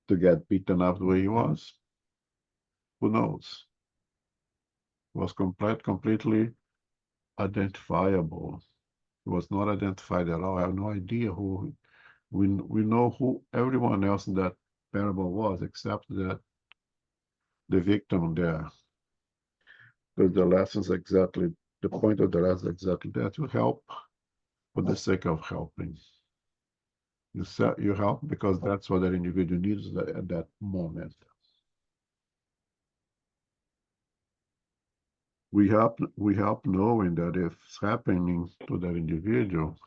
to get beaten up the way he was? Who knows? He was completely identifiable. He was not identified at all. I have no idea who. We know who everyone else in that parable was, except that the victim there. Because the point of the lesson is exactly that, to help for the sake of helping. You help because that's what that individual needs at that moment. We help knowing that if it's happening to that individual,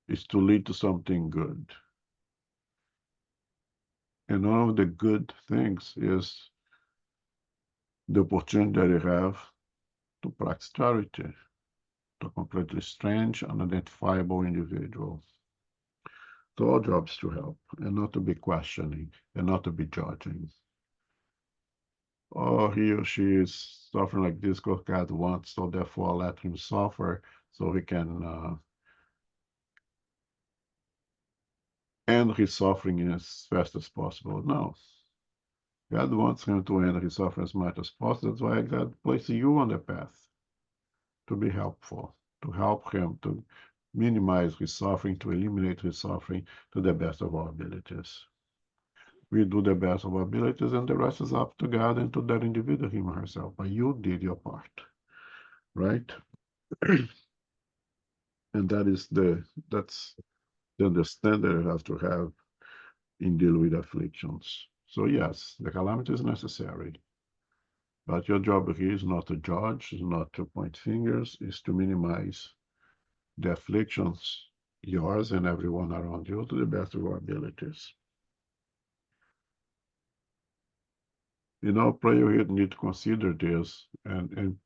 is to lead to something good. And one of the good things is the opportunity that you have to practice charity to a completely strange, unidentifiable individual. So our job is to help and not to be questioning and not to be judging. Oh, he or she is suffering like this because God wants, so therefore let him suffer so he can end his suffering as fast as possible. No. God wants him to end his suffering as much as possible. That's why God places you on the path to be helpful, to help him to minimize his suffering, to eliminate his suffering to the best of our abilities. We do the best of our abilities, and the rest is up to God and to that individual, him or herself. But you did your part, right? And that's the understanding you have to have in dealing with afflictions. So yes, the calamity is necessary. But your job here is not to judge, is not to point fingers, is to minimize the afflictions, yours and everyone around you, to the best of our abilities. Prayer, you need to consider this and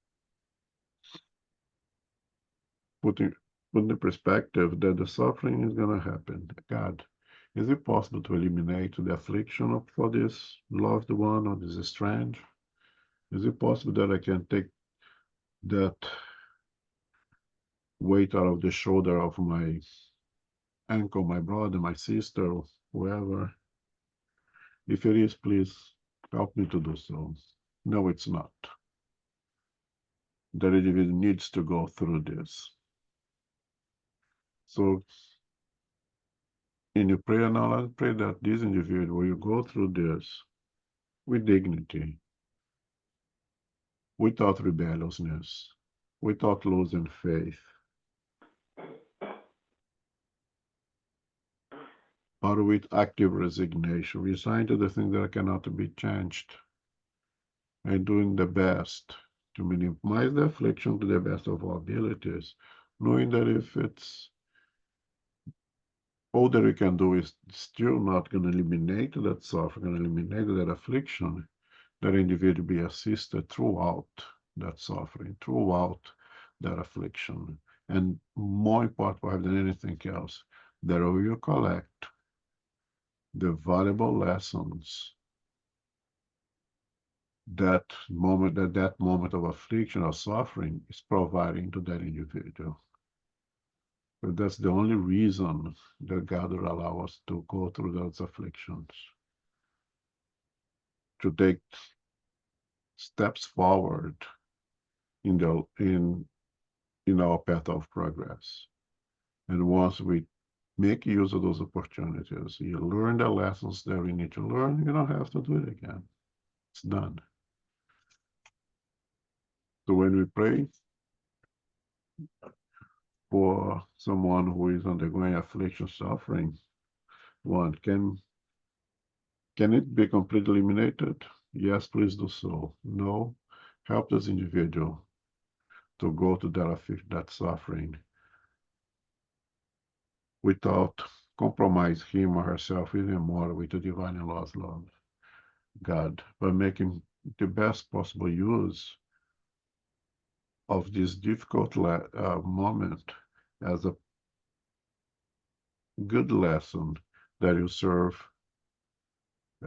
put in perspective that the suffering is going to happen. God, is it possible to eliminate the affliction for this loved one or this strange? Is it possible that I can take that weight out of the shoulder of my uncle, my brother, my sister, whoever. If it is, please help me to do so. No, it's not. The individual needs to go through this. So in your prayer now, let's pray that this individual will go through this with dignity, without rebelliousness, without losing faith, or with active resignation, resigned to the things that cannot be changed, and doing the best to minimize the affliction to the best of our abilities, knowing that if it's all that we can do is still not going to eliminate that suffering, eliminate that affliction, that individual be assisted throughout that suffering, throughout that affliction. And more important than anything else, that we will collect the valuable lessons that moment of affliction or suffering is providing to that individual. But that's the only reason that God will allow us to go through those afflictions, to take steps forward in our path of progress. And once we make use of those opportunities, you learn the lessons that we need to learn, you don't have to do it again. It's done. So when we pray for someone who is undergoing affliction, suffering, one, can it be completely eliminated? Yes, please do so. No, help this individual to go to that suffering without compromise him or herself even more with the divine and lost love, God, by making the best possible use of this difficult moment as a good lesson that will serve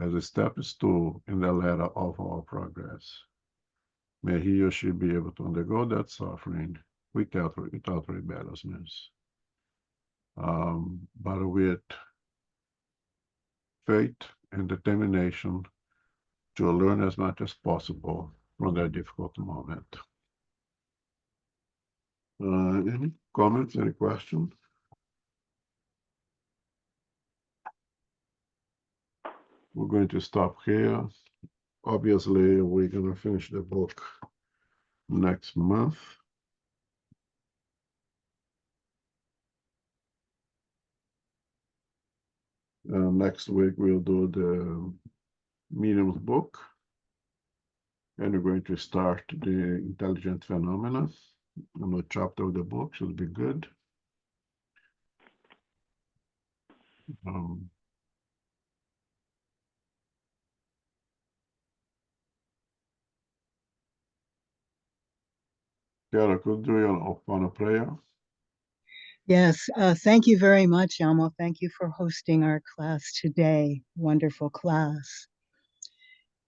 as a stepping stool in the ladder of our progress. May he or she be able to undergo that suffering without rebelliousness, but with faith and determination to learn as much as possible from that difficult moment. Any comments, any questions? We're going to stop here. Obviously, we're going to finish the book next month. Next week, we'll do the medium's book. And we're going to start the intelligent phenomena. Another chapter of the book should be good. Kiara, could you open a prayer? Yes, thank you very much, Yamo. Thank you for hosting our class today. Wonderful class.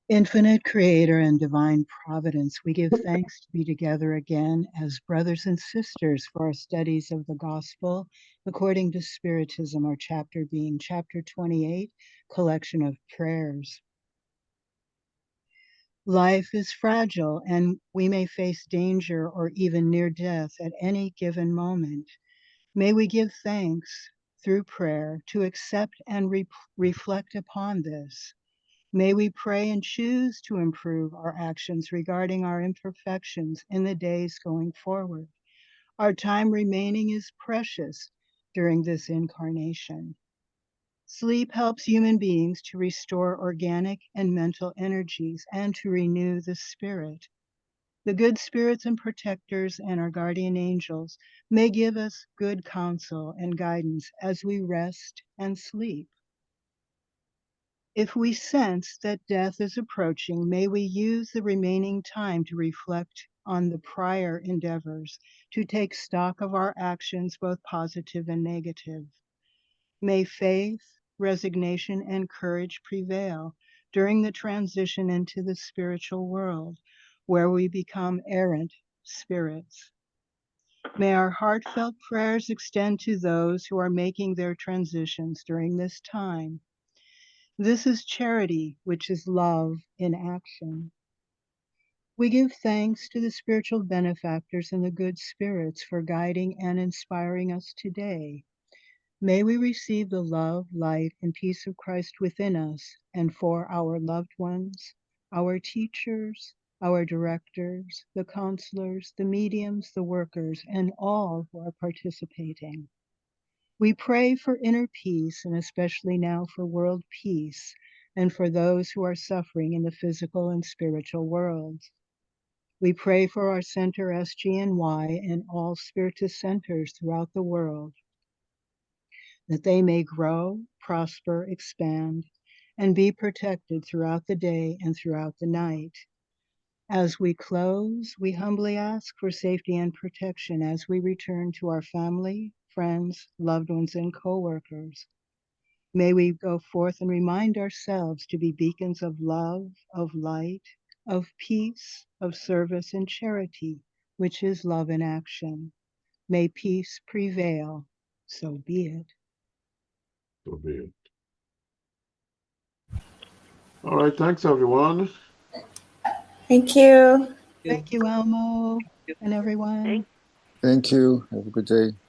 Infinite Creator and Divine Providence, we give thanks to be together again as brothers and sisters for our studies of the Gospel according to Spiritism, our chapter being chapter 28, Collection of Prayers. Life is fragile and we may face danger or even near death at any given moment. May we give thanks through prayer to accept and reflect upon this. May we pray and choose to improve our actions regarding our imperfections in the days going forward. Our time remaining is precious during this incarnation. Sleep helps human beings to restore organic and mental energies and to renew the spirit. The good spirits and protectors and our guardian angels may give us good counsel and guidance as we rest and sleep. If we sense that death is approaching, may we use the remaining time to reflect on the prior endeavors, to take stock of our actions, both positive and negative. May faith, resignation, and courage prevail during the transition into the spiritual world, where we become errant spirits. May our heartfelt prayers extend to those who are making their transitions during this time. This is charity, which is love in action. We give thanks to the spiritual benefactors and the good spirits for guiding and inspiring us today. May we receive the love, light, and peace of Christ within us and for our loved ones, our teachers, our directors, the counselors, the mediums, the workers, and all who are participating. We pray for inner peace, and especially now for world peace, and for those who are suffering in the physical and spiritual worlds. We pray for our center SGNY and all Spiritist centers throughout the world, that they may grow, prosper, expand, and be protected throughout the day and throughout the night. As we close, we humbly ask for safety and protection as we return to our family, friends, loved ones, and co-workers. May we go forth and remind ourselves to be beacons of love, of light, of peace, of service, and charity, which is love in action. May peace prevail. So be it. So be it. All right, thanks everyone. Thank you. Thank you, Elmo, and everyone. Thank you. Have a good day.